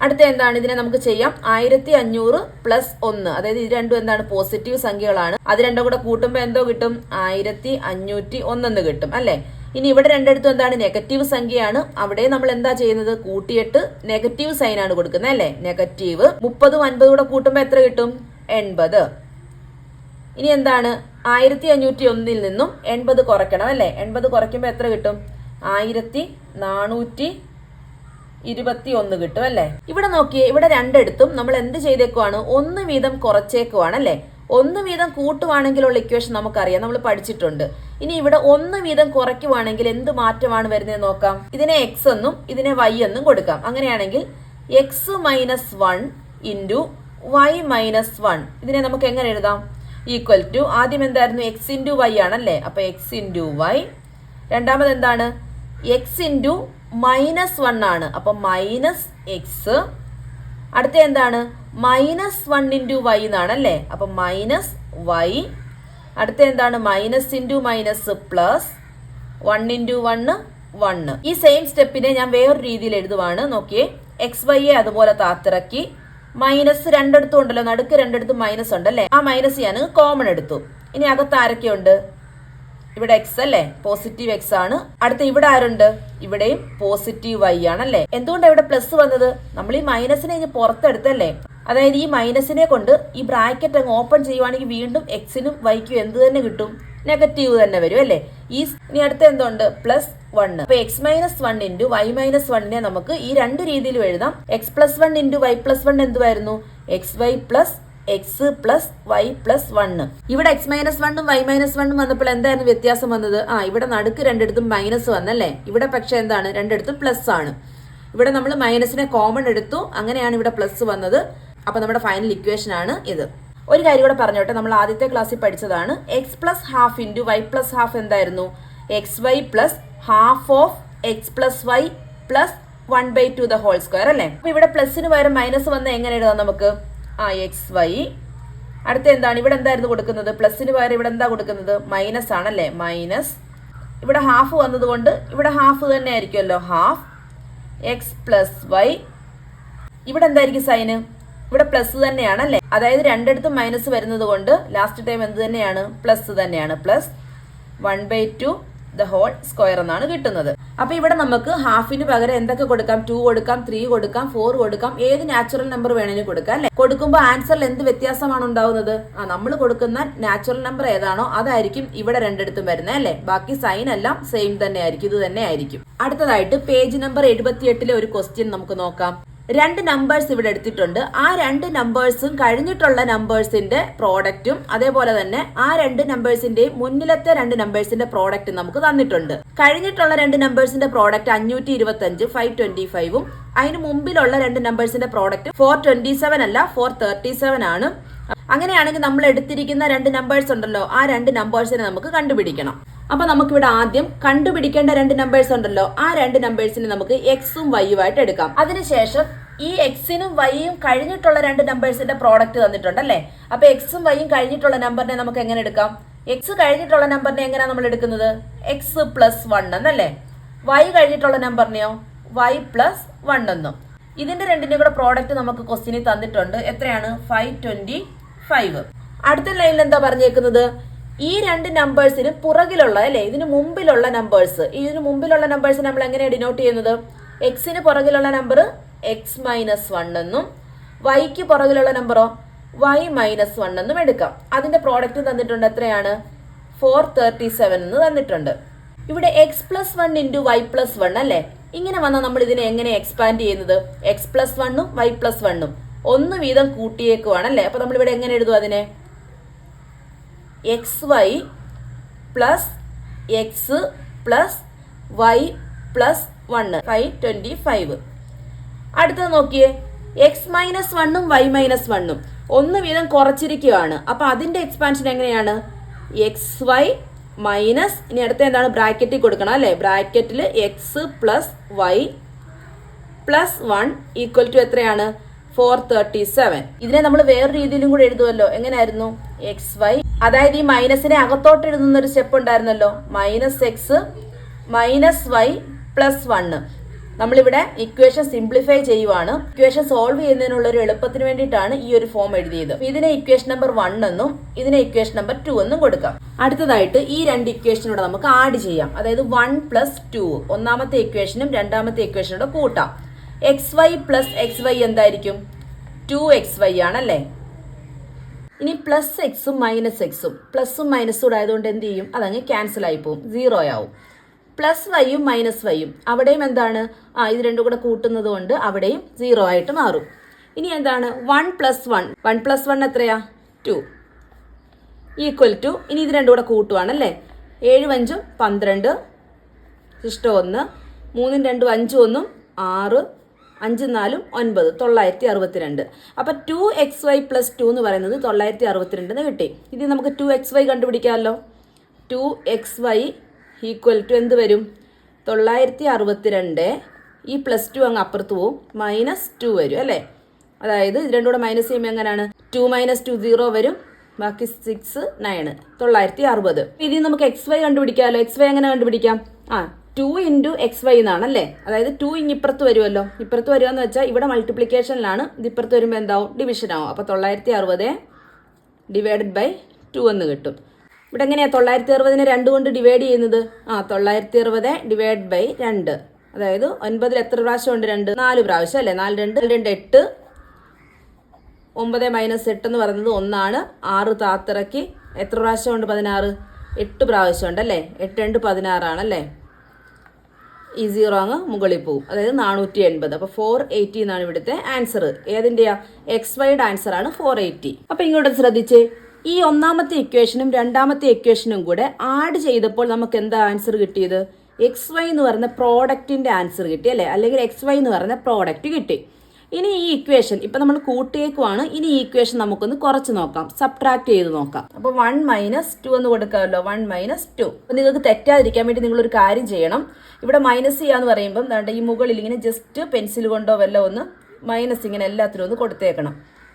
അടുത്ത എന്താണ്? ഇതിനെ നമുക്ക് ചെയ്യാം 1500 പ്ലസ് 1. അതായത് ഇത് രണ്ടും എന്താണ്? പോസിറ്റീവ് സംഖ്യകളാണ്. അത് രണ്ടും കൂടെ കൂട്ടുമ്പോൾ എന്തോ കിട്ടും? 1501 എന്ന് കിട്ടും അല്ലേ. ഇനി ഇവിടെ രണ്ടിടത്തും എന്താണ്? നെഗറ്റീവ് സംഖ്യയാണ്. അവിടെ നമ്മൾ എന്താ ചെയ്യുന്നത്? കൂട്ടിയിട്ട് നെഗറ്റീവ് സൈൻ ആണ് കൊടുക്കുന്നത് അല്ലേ. നെഗറ്റീവ് 30 50 കൂടെ കൂട്ടുമ്പോൾ എത്ര കിട്ടും? 80. ഇനി എന്താണ്? 1501 നിന്നും 80 കുറയ്ക്കണം അല്ലേ. 80 കുറയ്ക്കുമ്പോൾ എത്ര കിട്ടും? 1421 കിട്ടും അല്ലേ. ഇവിടെ നോക്കിയേ, ഇവിടെ രണ്ടിടത്തും നമ്മൾ എന്ത് ചെയ്തേക്കുവാണ്? 1 വീതം കുറച്ചേക്കുവാണ് അല്ലേ. 1 വീതം കൂട്ടുവാണെങ്കിലുള്ള ഇക്വേഷൻ നമുക്കറിയാം, നമ്മൾ പഠിച്ചിട്ടുണ്ട്. ഇനി ഇവിടെ 1 വീതം കുറയ്ക്കുവാണെങ്കിൽ എന്ത് മാറ്റമാണ് വരുന്നത് നോക്കാം. ഇതിനെ എക്സ് എന്നും ഇതിനെ വൈ എന്നും കൊടുക്കാം. അങ്ങനെയാണെങ്കിൽ x minus 1 into y minus 1 ഇതിനെ നമുക്ക് എങ്ങനെ എഴുതാം? ഈക്വൽ ടു ആദ്യം എന്തായിരുന്നു? എക്സ് ഇൻറ്റു വൈ ആണല്ലേ. അപ്പൊ എക്സ് ഇൻറ്റു വൈ. രണ്ടാമത് എന്താണ്? എക്സ് ഇൻറ്റു മൈനസ് 1 ആണ്. അപ്പൊ മൈനസ് എക്സ്. അടുത്ത എന്താണ്? മൈനസ് 1 ഇൻറ്റു വൈ എന്നാണല്ലേ. അപ്പൊ മൈനസ് വൈ. അടുത്ത എന്താണ്? Minus into minus plus 1 into 1 1. ഈ സെയിം സ്റ്റെപ്പിനെ ഞാൻ വേറൊരു രീതിയിൽ എഴുതുവാണ്. നോക്കിയേ, എക്സ് വൈയെ അതുപോലെ താത്തിറക്കി മൈനസ് രണ്ടിടത്തും ഉണ്ടല്ലോ, നടുക്ക് രണ്ടിടത്തും മൈനസ് ഉണ്ടല്ലേ. ആ മൈനസ് ഞാൻ കോമൺ എടുത്തു. ഇനി അകത്ത് ആരൊക്കെയുണ്ട്? ഇവിടെ എക്സ് അല്ലേ, പോസിറ്റീവ് എക്സ് ആണ്. അടുത്ത ഇവിടെ ആരുണ്ട്? ഇവിടെയും പോസിറ്റീവ് വൈ ആണല്ലേ. എന്തുകൊണ്ടാണ് ഇവിടെ പ്ലസ് വന്നത്? നമ്മൾ ഈ മൈനസിനെ ഇനി പുറത്തെടുത്തല്ലേ. അതായത് ഈ മൈനസിനെ കൊണ്ട് ഈ ബ്രാക്കറ്റ് അങ്ങ് ഓപ്പൺ ചെയ്യുവാണെങ്കിൽ വീണ്ടും എക്സിനും വൈക്കും എന്ത് തന്നെ കിട്ടും? നെഗറ്റീവ് തന്നെ വരും അല്ലേ. ഇനി അടുത്ത എന്തുണ്ട്? പ്ലസ് 1. അപ്പൊ x minus 1 into y minus 1നെ നമുക്ക് ഈ രണ്ട് രീതിയിലും എഴുതാം. X plus 1 into y plus 1 എന്തുവായിരുന്നു? X y plus x plus y plus 1. ഇവിടെ എക്സ് മൈനസ് 1ഉം വൈ മൈനസ് 1ഉം വന്നപ്പോൾ എന്തായിരുന്നു വ്യത്യാസം വന്നത്? ഇവിടെ നടുക്ക് രണ്ടിടത്തും മൈനസ് വന്നല്ലേ. ഇവിടെ പക്ഷെ എന്താണ്? രണ്ടിടത്തും പ്ലസ് ആണ്. ഇവിടെ നമ്മൾ മൈനസിനെ കോമൺ എടുത്തു, അങ്ങനെയാണ് ഇവിടെ പ്ലസ് വന്നത്. അപ്പൊ നമ്മുടെ ഫൈനൽ ഇക്വേഷൻ ആണ് ഇത്. ഒരു കാര്യം കൂടെ പറഞ്ഞോട്ടെ, നമ്മൾ ആദ്യത്തെ ക്ലാസ്സിൽ പഠിച്ചതാണ്. X plus half into y plus half എന്തായിരുന്നു? X y plus half of x plus y plus 1/2 the whole square അല്ലേ. അപ്പൊ ഇവിടെ പ്ലസിന് പകരം മൈനസ് വന്ന എങ്ങനെ എഴുതാം നമുക്ക്? X y. അടുത്ത എന്താണ്? ഇവിടെ എന്തായിരുന്നു കൊടുക്കുന്നത്? പ്ലസിന് പകരം ഇവിടെ എന്താ കൊടുക്കുന്നത്? മൈനസ് ആണല്ലേ. മൈനസ് ഇവിടെ ഹാഫ് വന്നത് കൊണ്ട് ഇവിടെ ഹാഫ് തന്നെ ആയിരിക്കുമല്ലോ. Half x plus y. ഇവിടെ എന്തായിരിക്കും സൈന്? ഇവിടെ പ്ലസ് തന്നെയാണല്ലേ. അതായത് രണ്ടിടത്തും മൈനസ് വരുന്നത് കൊണ്ട് ലാസ്റ്റ് ടൈം എന്ത് തന്നെയാണ്? പ്ലസ് തന്നെയാണ്. പ്ലസ് 1/2 ദ ഹോൾ സ്ക്വയർ എന്നാണ് കിട്ടുന്നത്. അപ്പൊ ഇവിടെ നമുക്ക് ഹാഫിന് പകരം എന്തൊക്കെ കൊടുക്കാം? 2 കൊടുക്കാം, 3 കൊടുക്കാം, 4 കൊടുക്കാം, ഏത് നാച്ചുറൽ നമ്പർ വേണമെങ്കിലും കൊടുക്കാം അല്ലെ. കൊടുക്കുമ്പോൾ ആൻസറിൽ എന്ത് വ്യത്യാസമാണ് ഉണ്ടാവുന്നത്? നമ്മൾ കൊടുക്കുന്ന നാച്ചുറൽ നമ്പർ ഏതാണോ അതായിരിക്കും ഇവിടെ രണ്ടിടത്തും വരുന്നത് അല്ലെ. ബാക്കി സൈൻ എല്ലാം സെയിം തന്നെ ആയിരിക്കും, ഇത് തന്നെ ആയിരിക്കും. അടുത്തതായിട്ട് പേജ് നമ്പർ 78 ഒരു ക്വസ്റ്റ്യൻ നമുക്ക് നോക്കാം. രണ്ട് നമ്പേഴ്സ് ഇവിടെ എടുത്തിട്ടുണ്ട്. ആ രണ്ട് നമ്പേഴ്സും കഴിഞ്ഞിട്ടുള്ള നമ്പേഴ്സിന്റെ പ്രോഡക്റ്റും അതേപോലെ തന്നെ ആ രണ്ട് നമ്പേഴ്സിന്റെയും മുന്നിലത്തെ രണ്ട് നമ്പേഴ്സിന്റെ പ്രോഡക്റ്റ് നമുക്ക് തന്നിട്ടുണ്ട്. കഴിഞ്ഞിട്ടുള്ള രണ്ട് നമ്പേഴ്സിന്റെ പ്രോഡക്റ്റ് 525 525ഉം അതിന് മുമ്പിലുള്ള രണ്ട് നമ്പേഴ്സിന്റെ പ്രോഡക്റ്റ് 427 അല്ല 437 ആണ്. അങ്ങനെയാണെങ്കിൽ നമ്മൾ എടുത്തിരിക്കുന്ന രണ്ട് നമ്പേഴ്സ് ഉണ്ടല്ലോ, ആ രണ്ട് നമ്പേഴ്സിനെ നമുക്ക് കണ്ടുപിടിക്കണം. അപ്പൊ നമുക്കിവിടെ ആദ്യം കണ്ടുപിടിക്കേണ്ട രണ്ട് നമ്പേഴ്സ് ഉണ്ടല്ലോ, ആ രണ്ട് നമ്പേഴ്സിനെ നമുക്ക് എക്സും വൈയും ആയിട്ട് എടുക്കാം. അതിനുശേഷം ഈ എക്സിനും വൈയും കഴിഞ്ഞിട്ടുള്ള രണ്ട് നമ്പേഴ്സിന്റെ പ്രോഡക്റ്റ് തന്നിട്ടുണ്ടല്ലേ. അപ്പൊ എക്സും വൈയും കഴിഞ്ഞിട്ടുള്ള നമ്പറിനെ നമുക്ക് എങ്ങനെ എടുക്കാം? എക്സ് കഴിഞ്ഞിട്ടുള്ള നമ്പറിനെ എങ്ങനെയാണ് നമ്മൾ എടുക്കുന്നത്? എക്സ് പ്ലസ് 1 എന്നല്ലേ. വൈ കഴിഞ്ഞിട്ടുള്ള നമ്പറിനെയോ വൈ പ്ലസ് 1 എന്നും. ഇതിന്റെ രണ്ടിന്റെയും കൂടെ പ്രോഡക്റ്റ് നമുക്ക് ക്വസ്റ്റ്യനിൽ തന്നിട്ടുണ്ട്. എത്രയാണ്? 525. അടുത്ത ലൈനിൽ എന്താ പറഞ്ഞേക്കുന്നത്? ഈ രണ്ട് നമ്പേഴ്സിന് പുറകിലുള്ള അല്ലെ, ഇതിന് മുമ്പിലുള്ള നമ്പേഴ്സ്, ഇതിന് മുമ്പിലുള്ള നമ്പേഴ്സ് നമ്മൾ എങ്ങനെയാണ് ഡിനോട്ട് ചെയ്യുന്നത്? എക്സിന് പുറകിലുള്ള നമ്പർ എക്സ് മൈനസ് 1 എന്നും വൈക്ക് പുറകിലുള്ള നമ്പറോ വൈ മൈനസ് 1 എന്നും എടുക്കാം. അതിന്റെ പ്രോഡക്റ്റ് തന്നിട്ടുണ്ട്. എത്രയാണ്? 437 എന്ന് തന്നിട്ടുണ്ട്. ഇവിടെ x plus 1 into y plus 1 അല്ലേ. ഇങ്ങനെ വന്നാൽ നമ്മൾ ഇതിനെ എങ്ങനെ എക്സ്പാൻഡ് ചെയ്യുന്നത്? എക്സ് പ്ലസ് 1ഉം വൈ പ്ലസ് 1ഉം ഒന്ന് വീതം കൂട്ടിയേക്കുവാണല്ലേ. അപ്പൊ നമ്മളിവിടെ എങ്ങനെ എഴുതും അതിനെ? X y plus x plus y plus 1 525. അടുത്തത് നോക്കിയേ, എക്സ് മൈനസ് 1ഉം വൈ മൈനസ് 1ഉം ഒന്ന് വീതം കുറച്ചിരിക്കുകയാണ്. അപ്പൊ അതിന്റെ എക്സ്പാൻഷൻ എങ്ങനെയാണ്? എക്സ് വൈ മൈനസ്, ഇനി അടുത്ത എന്താണ്? ബ്രാക്കറ്റിൽ കൊടുക്കണം അല്ലെ. ബ്രാക്കറ്റിൽ x plus y plus 1 equal to എത്രയാണ്? 437. ഇതിനെ നമ്മൾ വേറെ രീതിയിലും കൂടെ എഴുതുമല്ലോ. എങ്ങനെയായിരുന്നു? എക്സ് വൈ, അതായത് ഈ മൈനസിനെ അകത്തോട്ട് എഴുതുന്ന ഒരു സ്റ്റെപ്പ് ഉണ്ടായിരുന്നല്ലോ. Minus x minus y plus 1. നമ്മളിവിടെ ഇക്വേഷൻ സിംപ്ലിഫൈ ചെയ്യുവാണ്. ഇക്വേഷൻ സോൾവ് ചെയ്യുന്നതിനുള്ള ഒരു എളുപ്പത്തിന് വേണ്ടിയിട്ടാണ് ഈ ഒരു ഫോം എഴുതിയത്. ഇതിനെ ഇക്വേഷൻ നമ്പർ 1 എന്നും ഇതിനെ ഇക്വേഷൻ നമ്പർ 2 എന്നും കൊടുക്കാം. അടുത്തതായിട്ട് ഈ രണ്ട് ഇക്വേഷനോട് നമുക്ക് ആഡ് ചെയ്യാം. അതായത് 1 പ്ലസ് 2 ഒന്നാമത്തെ ഇക്വേഷനും രണ്ടാമത്തെ ഇക്വേഷനോട് കൂട്ടാം. X y plus x y എന്തായിരിക്കും? 2xy ആണല്ലേ. ഇനി പ്ലസ് എക്സും മൈനസ് എക്സും പ്ലസും മൈനസും കൂടെ ആയതുകൊണ്ട് എന്ത് ചെയ്യും? അതങ്ങ് ക്യാൻസൽ ആയി പോവും, 0 ആവും. പ്ലസ് വൈയും മൈനസ് വൈയും അവിടെയും എന്താണ്? ഇത് രണ്ടും കൂടെ കൂട്ടുന്നത് കൊണ്ട് അവിടെയും 0 ആയിട്ട് മാറും. ഇനി എന്താണ്? 1 പ്ലസ് 1, 1 പ്ലസ് 1 എത്രയാ? 2 ഈക്വൽ ടു, ഇനി ഇത് രണ്ടും കൂടെ കൂട്ടുവാണല്ലേ. 7 5 12 ഇഷ്ടം 1, 3 2 5 1 6 5 4 9 962. അപ്പം 2xy പ്ലസ് 2 എന്ന് പറയുന്നത് 962 എന്ന് കിട്ടി. ഇത് നമുക്ക് 2xy കണ്ടുപിടിക്കാമല്ലോ. 2xy ഈക്വൽ ടു എന്ത് വരും? 962. ഈ പ്ലസ് 2 അങ്ങ് അപ്പുറത്ത് പോവും, മൈനസ് 2 വരും അല്ലേ. അതായത് ഇത് രണ്ടും കൂടെ മൈനസ് ചെയ്യുമ്പോൾ എങ്ങനെയാണ്? 2 മൈനസ് 2 0 വരും, ബാക്കി 6 9 960. ഇതിൽ നമുക്ക് xy കണ്ടുപിടിക്കാമല്ലോ. xy എങ്ങനെ കണ്ടുപിടിക്കാം? 2 ഇൻറ്റു എക്സ് വൈ എന്നാണല്ലേ. അതായത് 2 ഇപ്പുറത്ത് വരുമല്ലോ. ഇപ്പുറത്ത് വരുമെന്ന് വെച്ചാൽ ഇവിടെ മൾട്ടിപ്ലിക്കേഷനിലാണ്, ഇത് ഇപ്പുറത്ത് വരുമ്പോൾ എന്താവും? ഡിവിഷൻ ആവും. അപ്പോൾ 960 ഡിവൈഡഡ് ബൈ 2 എന്ന് കിട്ടും. ഇവിടെ എങ്ങനെയാണ് 960നെ 2 കൊണ്ട് ഡിവൈഡ് ചെയ്യുന്നത്? 960 ഡിവൈഡ് ബൈ 2. അതായത് 9 എത്ര പ്രാവശ്യം ഉണ്ട്? 2 4 പ്രാവശ്യം അല്ലേ. 4 2 2 8. 9 മൈനസ് 8 എന്ന് പറയുന്നത് 1 ആണ്. 6 താത്തിറക്കി എത്ര പ്രാവശ്യം ഉണ്ട്? 16. 8 പ്രാവശ്യം ഉണ്ടല്ലേ. 8 2 16 ആണല്ലേ. ഈ 0 അങ്ങ് മുകളിൽ പോവും, അതായത് 480. അപ്പോൾ 480 എന്നാണ് ഇവിടുത്തെ ആൻസർ. ഏതിൻ്റെയാ? എക്സ് വൈയുടെ ആൻസർ ആണ് 480. അപ്പം ഇങ്ങോട്ട് ശ്രദ്ധിച്ചേ, ഈ ഒന്നാമത്തെ ഇക്വേഷനും രണ്ടാമത്തെ ഇക്വേഷനും കൂടെ ആഡ് ചെയ്തപ്പോൾ നമുക്ക് എന്താ ആൻസർ കിട്ടിയത്? എക്സ് വൈ എന്ന് പറയുന്ന പ്രോഡക്റ്റിന്റെ ആൻസർ കിട്ടി അല്ലേ, അല്ലെങ്കിൽ എക്സ് വൈ എന്ന് പറയുന്ന പ്രോഡക്റ്റ് കിട്ടി. ഇനി ഈ ഇക്വേഷൻ ഇപ്പം നമ്മൾ കൂട്ടിയേക്കുവാണ്. ഇനി ഈ ഇക്വേഷൻ നമുക്കൊന്ന് കുറച്ച് നോക്കാം, സബ്ട്രാക്ട് ചെയ്ത് നോക്കാം. അപ്പോൾ 1 മൈനസ് 2 എന്ന് കൊടുക്കാമല്ലോ. 1 മൈനസ് 2. അപ്പോൾ നിങ്ങൾക്ക് തെറ്റാതിരിക്കാൻ വേണ്ടി നിങ്ങളൊരു കാര്യം ചെയ്യണം. ഇവിടെ മൈനസ് ചെയ്യാന്ന് പറയുമ്പം ഈ മുകളിൽ ഇങ്ങനെ ജസ്റ്റ് പെൻസിൽ കൊണ്ടോ വല്ല ഒന്ന് മൈനസ് ഇങ്ങനെ എല്ലാത്തിനും ഒന്ന് കൊടുത്തേക്കണം.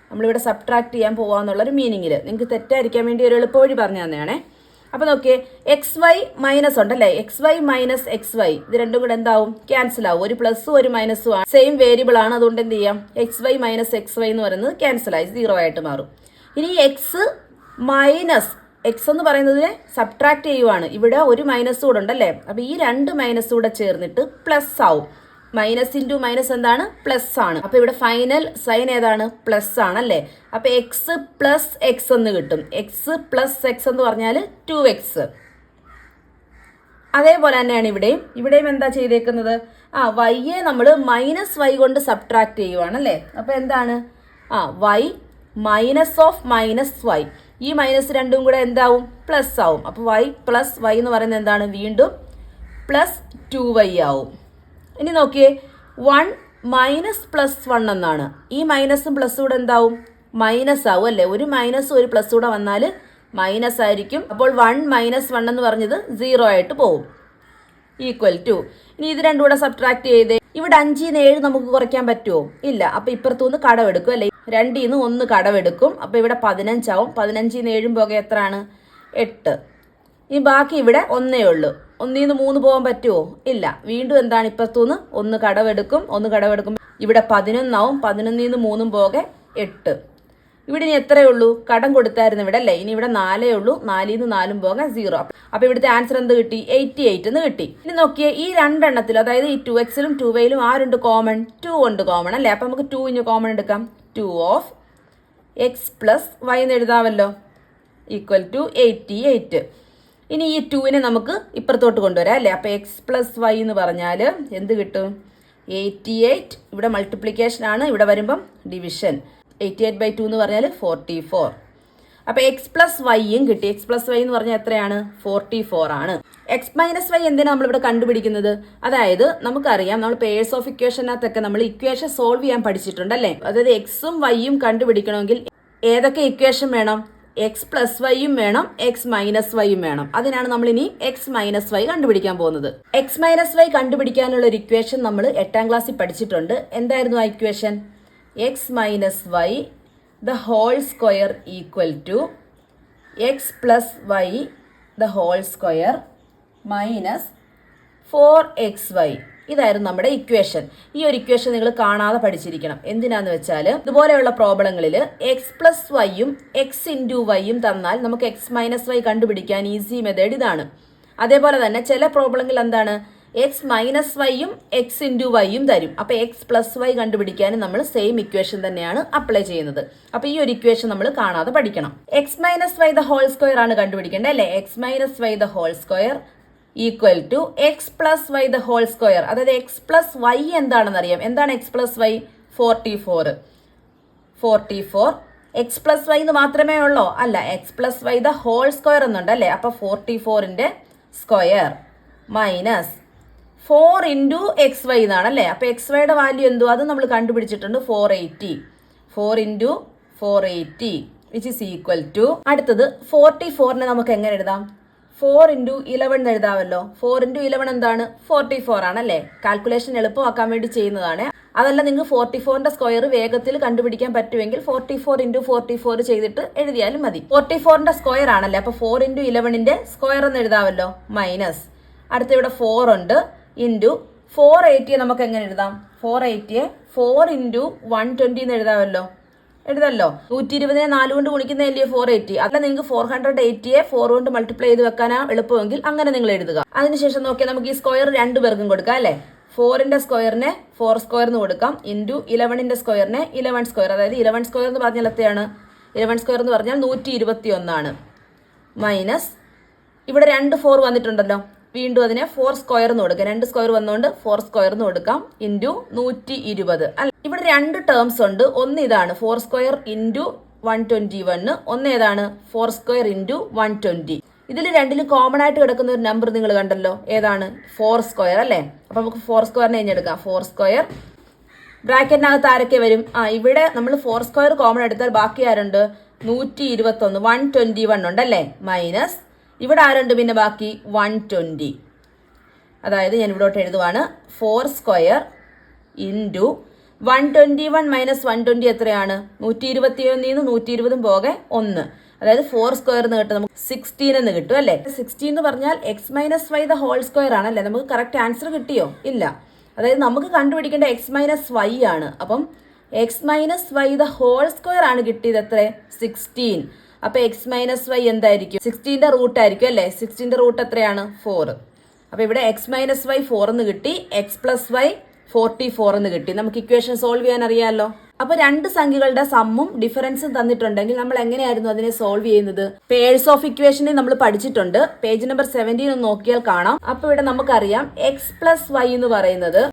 നമ്മളിവിടെ സബ്ട്രാക്ട് ചെയ്യാൻ പോകാമെന്നുള്ളൊരു മീനിങ്ങിൽ നിങ്ങൾക്ക് തെറ്റായിരിക്കാൻ വേണ്ടി ഒരു എളുപ്പവഴി പറഞ്ഞു തന്നെയാണേ. അപ്പോൾ നോക്കിയേ, എക്സ് വൈ മൈനസ് ഉണ്ടല്ലേ. X y minus x y ഇത് രണ്ടും കൂടെ എന്താവും? ക്യാൻസൽ ആവും. ഒരു പ്ലസും ഒരു മൈനസും ആണ്, സെയിം വേരിയബിൾ ആണ്. അതുകൊണ്ട് എന്ത് ചെയ്യാം? X y minus x y എന്ന് പറയുന്നത് ക്യാൻസൽ ആയി 0 ആയിട്ട് മാറും. ഇനി എക്സ് മൈനസ് എക്സ് എന്ന് പറയുന്നതിനെ സബ്ട്രാക്ട് ചെയ്യുവാണ്. ഇവിടെ ഒരു മൈനസ് കൂടെ ഉണ്ടല്ലേ. അപ്പോൾ ഈ 2 മൈനസ് കൂടെ ചേർന്നിട്ട് പ്ലസ് ആവും. മൈനസ് ഇൻറ്റു മൈനസ് എന്താണ്? പ്ലസ് ആണ്. അപ്പോൾ ഇവിടെ ഫൈനൽ സൈൻ ഏതാണ്? പ്ലസ് ആണല്ലേ. അപ്പോൾ എക്സ് പ്ലസ് എക്സ് എന്ന് കിട്ടും. എക്സ് പ്ലസ് എക്സ് എന്ന് പറഞ്ഞാൽ 2x. അതേപോലെ തന്നെയാണ് ഇവിടെയും എന്താ ചെയ്തേക്കുന്നത്? വൈയെ നമ്മൾ മൈനസ് വൈ കൊണ്ട് സബ്ട്രാക്ട് ചെയ്യുവാണല്ലേ. അപ്പോൾ എന്താണ് y minus of minus y, ഈ മൈനസ് രണ്ടും കൂടെ എന്താവും, പ്ലസ് ആവും. അപ്പോൾ വൈ പ്ലസ് വൈ എന്ന് പറയുന്നത് എന്താണ്, വീണ്ടും പ്ലസ് 2y ആവും. ഇനി നോക്കിയേ, 1 മൈനസ് പ്ലസ് 1 എന്നാണ്. ഈ മൈനസും പ്ലസും കൂടെ എന്താവും, മൈനസ് ആവും അല്ലേ. ഒരു മൈനസും ഒരു പ്ലസ് കൂടെ വന്നാൽ മൈനസ് ആയിരിക്കും. അപ്പോൾ 1 മൈനസ് 1 എന്ന് പറഞ്ഞത് 0 ആയിട്ട് പോവും. ഈക്വൽ ടു, ഇനി ഇത് രണ്ടും കൂടെ സബ്ട്രാക്ട് ചെയ്തേ. ഇവിടെ 5-ന്ന് 7 നമുക്ക് കുറയ്ക്കാൻ പറ്റുമോ, ഇല്ല. അപ്പോൾ ഇപ്പുറത്തുനിന്ന് കടമെടുക്കും അല്ലേ, 2-ന്ന് 1 കടമെടുക്കും. അപ്പോൾ ഇവിടെ 15 ആവും. 15-ന്ന് 7 പോകെ എത്രയാണ്, 8. ഇനി ബാക്കി ഇവിടെ 1 ഉള്ളൂ. 1-ന്ന് 3 പോകാൻ പറ്റുമോ, ഇല്ല. വീണ്ടും എന്താണ്, ഇപ്പുറത്തുനിന്ന് 1 കടമെടുക്കും. ഇവിടെ 11 ആവും. 11-ന്ന് 3 പോകെ 8. ഇവിടെ ഇനി എത്രയേ ഉള്ളൂ, കടം കൊടുത്തായിരുന്നു ഇവിടെ അല്ലേ. ഇനി ഇവിടെ 4 ഉള്ളൂ. 4-ന്ന് 4 പോകാൻ 0. അപ്പോൾ ഇവിടുത്തെ ആൻസർ എന്ത് കിട്ടി, 88 എന്ന് കിട്ടി. ഇനി നോക്കിയേ, ഈ രണ്ടെണ്ണത്തിൽ അതായത് ഈ 2x-ലും 2y-ലും ആരുണ്ട് കോമൺ, 2 ഉണ്ട് കോമൺ അല്ലേ. അപ്പോൾ നമുക്ക് 2 കോമൺ എടുക്കാം. 2 ഓഫ് x പ്ലസ് y എന്ന് എഴുതാമല്ലോ, ഈക്വൽ ടു 88. ഇനി ഈ 2-നെ നമുക്ക് ഇപ്പുറത്തോട്ട് കൊണ്ടുവരാം അല്ലേ. അപ്പോൾ x പ്ലസ് വൈ എന്ന് പറഞ്ഞാൽ എന്ത് കിട്ടും, 88. ഇവിടെ മൾട്ടിപ്ലിക്കേഷൻ ആണ്, ഇവിടെ വരുമ്പം ഡിവിഷൻ. 88/2 എന്ന് പറഞ്ഞാൽ 44. അപ്പോൾ എക്സ് പ്ലസ് വൈയും കിട്ടി. എക്സ് പ്ലസ് വൈ എന്ന് പറഞ്ഞാൽ എത്രയാണ്, 44 ആണ്. എക്സ് മൈനസ് വൈ എന്തിനാണ് നമ്മളിവിടെ കണ്ടുപിടിക്കുന്നത്, അതായത് നമുക്കറിയാം നമ്മൾ പേഴ്സ് ഓഫ് ഇക്വേഷനകത്തൊക്കെ നമ്മൾ ഇക്വേഷൻ സോൾവ് ചെയ്യാൻ പഠിച്ചിട്ടുണ്ട് അല്ലേ. അതായത് എക്സും വൈയും കണ്ടുപിടിക്കണമെങ്കിൽ ഏതൊക്കെ ഇക്വേഷൻ വേണം, എക്സ് പ്ലസ് വൈയും വേണം, എക്സ് മൈനസ് വൈയും വേണം. അതിനാണ് നമ്മൾ ഇനി എക്സ് മൈനസ് വൈ കണ്ടുപിടിക്കാൻ പോകുന്നത്. എക്സ് മൈനസ് വൈ കണ്ടുപിടിക്കാനുള്ള ഒരു ഇക്വേഷൻ നമ്മൾ 8ാം ക്ലാസ്സിൽ പഠിച്ചിട്ടുണ്ട്. എന്തായിരുന്നു ആ equation, x minus y the whole square equal to x plus y the whole square minus 4xy. ഇതായിരുന്നു നമ്മുടെ ഇക്വേഷൻ. ഈ ഒരു ഇക്വേഷൻ നിങ്ങൾ കാണാതെ പഠിച്ചിരിക്കണം. എന്തിനാന്ന് വെച്ചാൽ ഇതുപോലെയുള്ള പ്രോബ്ലങ്ങളിൽ എക്സ് പ്ലസ് വൈയും എക്സ് ഇൻറ്റു വൈയും തന്നാൽ നമുക്ക് എക്സ് മൈനസ് വൈ കണ്ടുപിടിക്കാൻ ഈസി മെത്തേഡ് ഇതാണ്. അതേപോലെ തന്നെ ചില പ്രോബ്ലങ്ങളിൽ എന്താണ്, എക്സ് മൈനസ് വൈയും എക്സ് ഇൻറ്റു വൈയും തരും. അപ്പോൾ എക്സ് പ്ലസ് വൈ കണ്ടുപിടിക്കാനും നമ്മൾ സെയിം ഇക്വേഷൻ തന്നെയാണ് അപ്ലൈ ചെയ്യുന്നത്. അപ്പോൾ ഈ ഒരു ഇക്വേഷൻ നമ്മൾ കാണാതെ പഠിക്കണം. X minus y the whole square ആണ് കണ്ടുപിടിക്കേണ്ടത് അല്ലേ. X minus y the whole square equal to x plus y the whole square. അതായത് എക്സ് പ്ലസ് വൈ എന്താണെന്ന് അറിയാം. എന്താണ് x plus y, 44. X plus y എന്ന് മാത്രമേ ഉള്ളൂ, അല്ല. X plus y the whole square എന്നുണ്ട് അല്ലേ. അപ്പോൾ 44ന്റെ square minus 4 into x y എന്നാണ് അല്ലേ. അപ്പോൾ എക്സ് വൈയുടെ വാല്യൂ എന്തോ അത് നമ്മൾ കണ്ടുപിടിച്ചിട്ടുണ്ട്, 480. 4 into 480 which is equal to, അടുത്തത് 44നെ നമുക്ക് എങ്ങനെ എഴുതാം, 4 ഇൻറ്റു 11 എഴുതാമല്ലോ. 4 ഇൻറ്റു 11 എന്താണ്, 44 ആണല്ലേ. കാൽക്കുലേഷൻ എളുപ്പമാക്കാൻ വേണ്ടി ചെയ്യുന്നതാണ്. അതല്ല നിങ്ങൾക്ക് 44ന്റെ സ്ക്വയർ വേഗത്തിൽ കണ്ടുപിടിക്കാൻ പറ്റുമെങ്കിൽ 44 ഇൻറ്റു 44 ചെയ്തിട്ട് എഴുതിയാലും മതി. 44ന്റെ സ്ക്വയർ ആണല്ലേ. അപ്പോൾ 4 ഇൻറ്റു 11ന്റെ സ്ക്വയർ എന്ന് എഴുതാമല്ലോ, മൈനസ്. അടുത്ത ഇവിടെ 4 ഉണ്ട്, ഇൻറ്റു 480 നമുക്ക് എങ്ങനെ എഴുതാം, 480 4 ഇൻറ്റു 120 എന്ന് എഴുതാമല്ലോ, എഴുതല്ലോ. 120നെ 4 കൊണ്ട് ഗുണിക്കുന്നതല്ലേ 480. അല്ല നിങ്ങൾക്ക് 480യെ 4 കൊണ്ട് മൾട്ടിപ്ലൈ ചെയ്ത് വെക്കാനാ എളുപ്പമെങ്കിൽ അങ്ങനെ നിങ്ങൾ എഴുതുക. അതിനുശേഷം നോക്കിയാൽ നമുക്ക് ഈ സ്ക്വയർ 2 പേർക്കും കൊടുക്കാം അല്ലേ. 4ന്റെ സ്ക്വയറിനെ 4 സ്ക്വയർ എന്ന് കൊടുക്കാം, ഇൻറ്റു 11ന്റെ സ്ക്വയറിനെ 11 സ്ക്വയർ. അതായത് 11 സ്ക്വയർ എന്ന് പറഞ്ഞാൽ എത്രയാണ്, 11 സ്ക്വയർ എന്ന് പറഞ്ഞാൽ 121 ആണ്. മൈനസ് ഇവിടെ 2 4 വന്നിട്ടുണ്ടല്ലോ, വീണ്ടും അതിനെ 4 സ്ക്വയർ എന്ന് കൊടുക്കാം. 2 സ്ക്വയർ വന്നുകൊണ്ട് 4 സ്ക്വയർ എന്ന് കൊടുക്കാം, ഇൻറ്റു 120. അല്ല ഇവിടെ 2 ടേംസ് ഉണ്ട്. ഒന്ന് ഇതാണ് 4 സ്ക്വയർ ഇൻറ്റു 121, ഒന്ന് ഏതാണ് 4 സ്ക്വയർ ഇൻറ്റു 120. ഇതിൽ രണ്ടിലും കോമൺ ആയിട്ട് കിടക്കുന്ന ഒരു നമ്പർ നിങ്ങൾ കണ്ടല്ലോ, ഏതാണ് 4 സ്ക്വയർ അല്ലേ. അപ്പോൾ നമുക്ക് 4 സ്ക്വയറിനെ കഴിഞ്ഞെടുക്കാം. 4 സ്ക്വയർ ബ്രാക്കറ്റിനകത്ത് ആരൊക്കെ വരും, ഇവിടെ നമ്മൾ 4 സ്ക്വയർ കോമൺ എടുത്താൽ ബാക്കി ആരുണ്ട്, 121 121 ഉണ്ടല്ലേ, മൈനസ് ഇവിടെ ആരുണ്ട് പിന്നെ ബാക്കി 120. അതായത് ഞാൻ ഇവിടോട്ട് എഴുതുവാണ്, 4 സ്ക്വയർ ഇൻറ്റു 121 മൈനസ് 120 എത്രയാണ്, 121 120 പോകെ 1. അതായത് 4 സ്ക്വയർ എന്ന് കിട്ടും നമുക്ക് 16 എന്ന് കിട്ടും അല്ലേ. 16 എന്ന് പറഞ്ഞാൽ x minus y the whole square ആണല്ലേ. നമുക്ക് കറക്റ്റ് ആൻസർ കിട്ടിയോ, ഇല്ല. അതായത് നമുക്ക് കണ്ടുപിടിക്കേണ്ട എക്സ് മൈനസ് വൈ ആണ്. അപ്പം x minus y the whole square ആണ് കിട്ടിയത്, എത്ര 16. അപ്പോൾ എക്സ് മൈനസ് വൈ എന്തായിരിക്കും, 16ന്റെ റൂട്ട് ആയിരിക്കും അല്ലേ. 16ന്റെ റൂട്ട് എത്രയാണ്, 4. അപ്പോൾ ഇവിടെ എക്സ് മൈനസ് വൈ 4 എന്ന് കിട്ടി, എക്സ് പ്ലസ് വൈ 44 എന്ന് കിട്ടി. നമുക്ക് ഇക്വേഷൻ സോൾവ് ചെയ്യാൻ അറിയാമല്ലോ. അപ്പോൾ 2 സംഖ്യകളുടെ സമ്മും ഡിഫറൻസും തന്നിട്ടുണ്ടെങ്കിൽ നമ്മൾ എങ്ങനെയായിരുന്നു അതിനെ സോൾവ് ചെയ്യുന്നത്, പേഴ്സ് ഓഫ് ഇക്വേഷനിൽ നമ്മൾ പഠിച്ചിട്ടുണ്ട്. പേജ് നമ്പർ 17 ഒന്ന് നോക്കിയാൽ കാണാം. അപ്പോൾ ഇവിടെ നമുക്കറിയാം എക്സ് പ്ലസ് വൈ എന്ന് പറയുന്നത്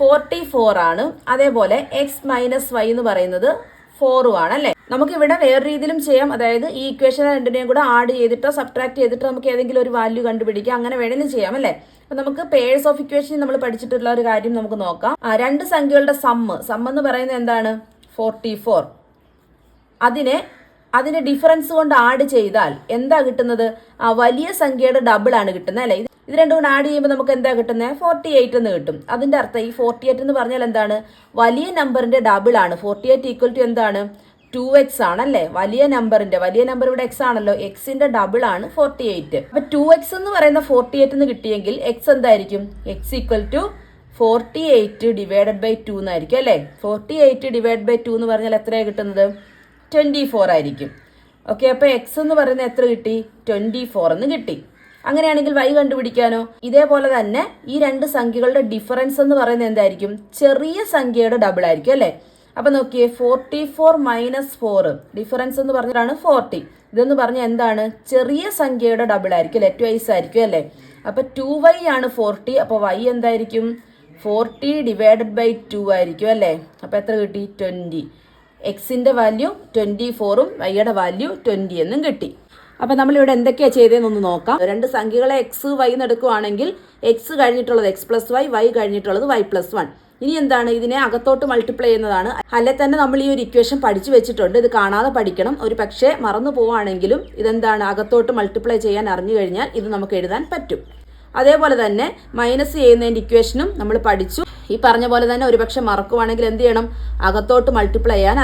44 ആണ്. അതേപോലെ എക്സ് മൈനസ് വൈ എന്ന് പറയുന്നത് 4 ആണ് അല്ലേ. നമുക്കിവിടെ വേറെ രീതിയിലും ചെയ്യാം. അതായത് ഈ ഇക്വേഷൻ രണ്ടിനെയും കൂടെ ആഡ് ചെയ്തിട്ടോ സബ്ട്രാക്ട് ചെയ്തിട്ടോ നമുക്ക് ഏതെങ്കിലും ഒരു വാല്യൂ കണ്ടുപിടിക്കാം. അങ്ങനെ വേണമെങ്കിലും ചെയ്യാം അല്ലേ. അപ്പൊ നമുക്ക് പേഴ്സ് ഓഫ് ഇക്വേഷൻ നമ്മൾ പഠിച്ചിട്ടുള്ള ഒരു കാര്യം നമുക്ക് നോക്കാം. രണ്ട് സംഖ്യകളുടെ സമ്മ് എന്ന് പറയുന്നത് എന്താണ്? 44. അതിനെ ഡിഫറൻസ് കൊണ്ട് ആഡ് ചെയ്താൽ എന്താ കിട്ടുന്നത്? വലിയ സംഖ്യയുടെ ഡബിൾ ആണ് കിട്ടുന്നത് അല്ലേ. ഇത് രണ്ടും കൂടെ ആഡ് ചെയ്യുമ്പോൾ നമുക്ക് എന്താ കിട്ടുന്നത്? 48 എന്ന് കിട്ടും. അതിന്റെ അർത്ഥം ഈ 48 എന്ന് പറഞ്ഞാൽ എന്താണ്? വലിയ നമ്പറിന്റെ ഡബിൾ ആണ്. 48 ഈക്വൽ ടു എന്താണ്? 2x ആണല്ലേ. വലിയ നമ്പർ ഇവിടെ x ആണല്ലോ. എക്സിന്റെ ഡബിൾ ആണ് 48. അപ്പൊ 2x എന്ന് പറയുന്ന 48 എന്ന് കിട്ടിയെങ്കിൽ x എന്തായിരിക്കും? x equal to 48 divided by 2 എന്നായിരിക്കും അല്ലേ. 48 ഡിവൈഡ് ബൈ 2 എന്ന് പറഞ്ഞാൽ എത്രയാണ് കിട്ടുന്നത്? 24 ആയിരിക്കും. ഓക്കെ, അപ്പൊ x എന്ന് പറയുന്നത് എത്ര കിട്ടി? 24 എന്ന് കിട്ടി. അങ്ങനെയാണെങ്കിൽ y കണ്ടുപിടിക്കാനോ? ഇതേപോലെ തന്നെ ഈ രണ്ട് സംഖ്യകളുടെ ഡിഫറൻസ് എന്ന് പറയുന്നത് എന്തായിരിക്കും? ചെറിയ സംഖ്യയുടെ ഡബിൾ ആയിരിക്കും അല്ലേ. അപ്പൊ നോക്കിയേ, 44 മൈനസ് 4 ഡിഫറൻസ് എന്ന് പറഞ്ഞിട്ടാണ് 40. ഇതെന്ന് പറഞ്ഞാൽ എന്താണ്? ചെറിയ സംഖ്യയുടെ ഡബിൾ ആയിരിക്കും അല്ലെ, ട്വൈസ് ആയിരിക്കും അല്ലെ. അപ്പൊ 2y ആണ് 40. അപ്പൊ y എന്തായിരിക്കും? 40 ഡിവൈഡഡ് ബൈ 2 ആയിരിക്കും അല്ലേ. അപ്പൊ എത്ര കിട്ടി? 20. എക്സിന്റെ വാല്യൂ 24ഉം വൈയുടെ വാല്യൂ 20 എന്നും കിട്ടി. അപ്പൊ നമ്മളിവിടെ എന്തൊക്കെയാണ് ചെയ്തതെന്നൊന്ന് നോക്കാം. രണ്ട് സംഖ്യകളെ എക്സ് വൈ എന്ന് എടുക്കുവാണെങ്കിൽ എക്സ് കഴിഞ്ഞിട്ടുള്ളത് എക്സ് പ്ലസ് വൈ കഴിഞ്ഞിട്ടുള്ളത് വൈ പ്ലസ് 1. ഇനി എന്താണ്? ഇതിനെ അകത്തോട്ട് മൾട്ടിപ്ലൈ ചെയ്യുന്നതാണ്. അല്ലെ തന്നെ നമ്മൾ ഈ ഒരു ഇക്വേഷൻ പഠിച്ചു വെച്ചിട്ടുണ്ട്. ഇത് കാണാതെ പഠിക്കണം. ഒരു പക്ഷേ മറന്നു പോവുകയാണെങ്കിലും ഇതെന്താണ്? അകത്തോട്ട് മൾട്ടിപ്ലൈ ചെയ്യാൻ അറിഞ്ഞു കഴിഞ്ഞാൽ ഇത് നമുക്ക് എഴുതാൻ പറ്റും. അതേപോലെ തന്നെ മൈനസ് ചെയ്യുന്നതിൻ്റെ ഇക്വേഷനും നമ്മൾ പഠിച്ചു. ഈ പറഞ്ഞ പോലെ തന്നെ ഒരുപക്ഷെ മറക്കുവാണെങ്കിൽ എന്ത് ചെയ്യണം? അകത്തോട്ട് മൾട്ടിപ്ലൈ ചെയ്യാൻ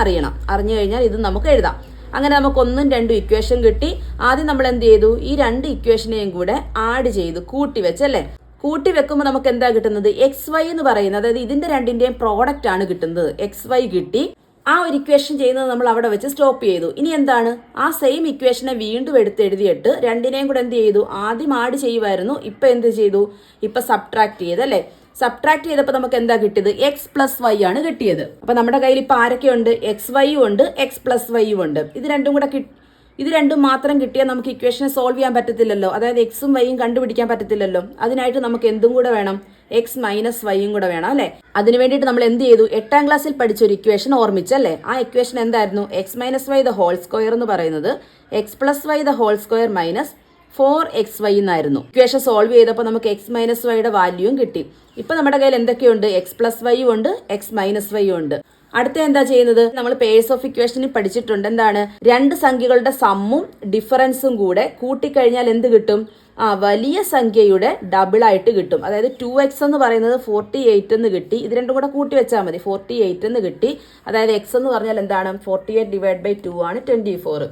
അറിഞ്ഞു കഴിഞ്ഞാൽ ഇത് നമുക്ക് എഴുതാം. അങ്ങനെ നമുക്ക് 1ഉം 2ഉം ഇക്വേഷൻ കിട്ടി. ആദ്യം നമ്മൾ എന്ത് ചെയ്തു? ഈ രണ്ട് ഇക്വേഷനെയും കൂടെ ആഡ് ചെയ്തു കൂട്ടി വെച്ചല്ലേ. കൂട്ടി വെക്കുമ്പോൾ നമുക്ക് എന്താ കിട്ടുന്നത്? എക്സ് വൈ എന്ന് പറയുന്നത്, അതായത് ഇതിന്റെ രണ്ടിന്റെയും പ്രോഡക്റ്റ് ആണ് കിട്ടുന്നത്. എക്സ് വൈ കിട്ടി. ആ ഒരു ഇക്വേഷൻ ചെയ്യുന്നത് നമ്മൾ അവിടെ വെച്ച് സ്റ്റോപ്പ് ചെയ്തു. ഇനി എന്താണ്? ആ സെയിം ഇക്വേഷനെ വീണ്ടും എഴുതിയിട്ട് രണ്ടിനെയും കൂടെ എന്ത് ചെയ്തു? ആദ്യം ആഡ് ചെയ്യുമായിരുന്നു. ഇപ്പൊ എന്ത് ചെയ്തു? ഇപ്പൊ സബ്ട്രാക്ട് ചെയ്തല്ലേ. സബ്ട്രാക്ട് ചെയ്തപ്പോൾ നമുക്ക് എന്താ കിട്ടിയത്? എക്സ് പ്ലസ് വൈ ആണ് കിട്ടിയത്. അപ്പൊ നമ്മുടെ കയ്യിൽ ഇപ്പൊ ആരൊക്കെയുണ്ട്? എക്സ് വൈയും ഉണ്ട്, എക്സ് പ്ലസ് വൈയും ഉണ്ട്. ഇത് രണ്ടും മാത്രം കിട്ടിയാൽ നമുക്ക് ഇക്വേഷനെ സോൾവ് ചെയ്യാൻ പറ്റത്തില്ലല്ലോ. അതായത് എക്സും വൈയും കണ്ടുപിടിക്കാൻ പറ്റത്തില്ലല്ലോ. അതിനായിട്ട് നമുക്ക് എന്തും കൂടെ വേണം? എക്സ് മൈനസ് വൈയും കൂടെ വേണം അല്ലെ. അതിന് വേണ്ടിയിട്ട് നമ്മൾ എന്ത് ചെയ്തു? 8ാം ക്ലാസ്സിൽ പഠിച്ച ഒരു ഇക്വേഷൻ ഓർമ്മിച്ചല്ലേ. ആ ഇക്വേഷൻ എന്തായിരുന്നു? X minus y the whole square എന്ന് പറയുന്നത് x plus y the whole square minus 4xy എന്നായിരുന്നു. ഇക്വേഷൻ സോൾവ് ചെയ്തപ്പോൾ നമുക്ക് എക്സ് മൈനസ് വൈയുടെ വാല്യൂയും കിട്ടി. ഇപ്പൊ നമ്മുടെ കയ്യിൽ എന്തൊക്കെയുണ്ട്? എക്സ് പ്ലസ് വൈയും ഉണ്ട്, എക്സ് മൈനസ് വൈയും ഉണ്ട്. അടുത്ത എന്താ ചെയ്യുന്നത്? നമ്മൾ പേഴ്സ് ഓഫ് ഇക്വേഷനിൽ പഠിച്ചിട്ടുണ്ട്. എന്താണ്? രണ്ട് സംഖ്യകളുടെ സമ്മും ഡിഫറൻസും കൂടെ കൂട്ടിക്കഴിഞ്ഞാൽ എന്ത് കിട്ടും? വലിയ സംഖ്യയുടെ ഡബിൾ ആയിട്ട് കിട്ടും. അതായത് 2x എന്ന് പറയുന്നത് 48 എന്ന് കിട്ടി. ഇത് രണ്ടും കൂടെ കൂട്ടി വെച്ചാൽ മതി. 48 എന്ന് കിട്ടി. അതായത് x എന്ന് പറഞ്ഞാൽ എന്താണ്? 48 ഡിവൈഡ് ബൈ 2 ആണ് 24.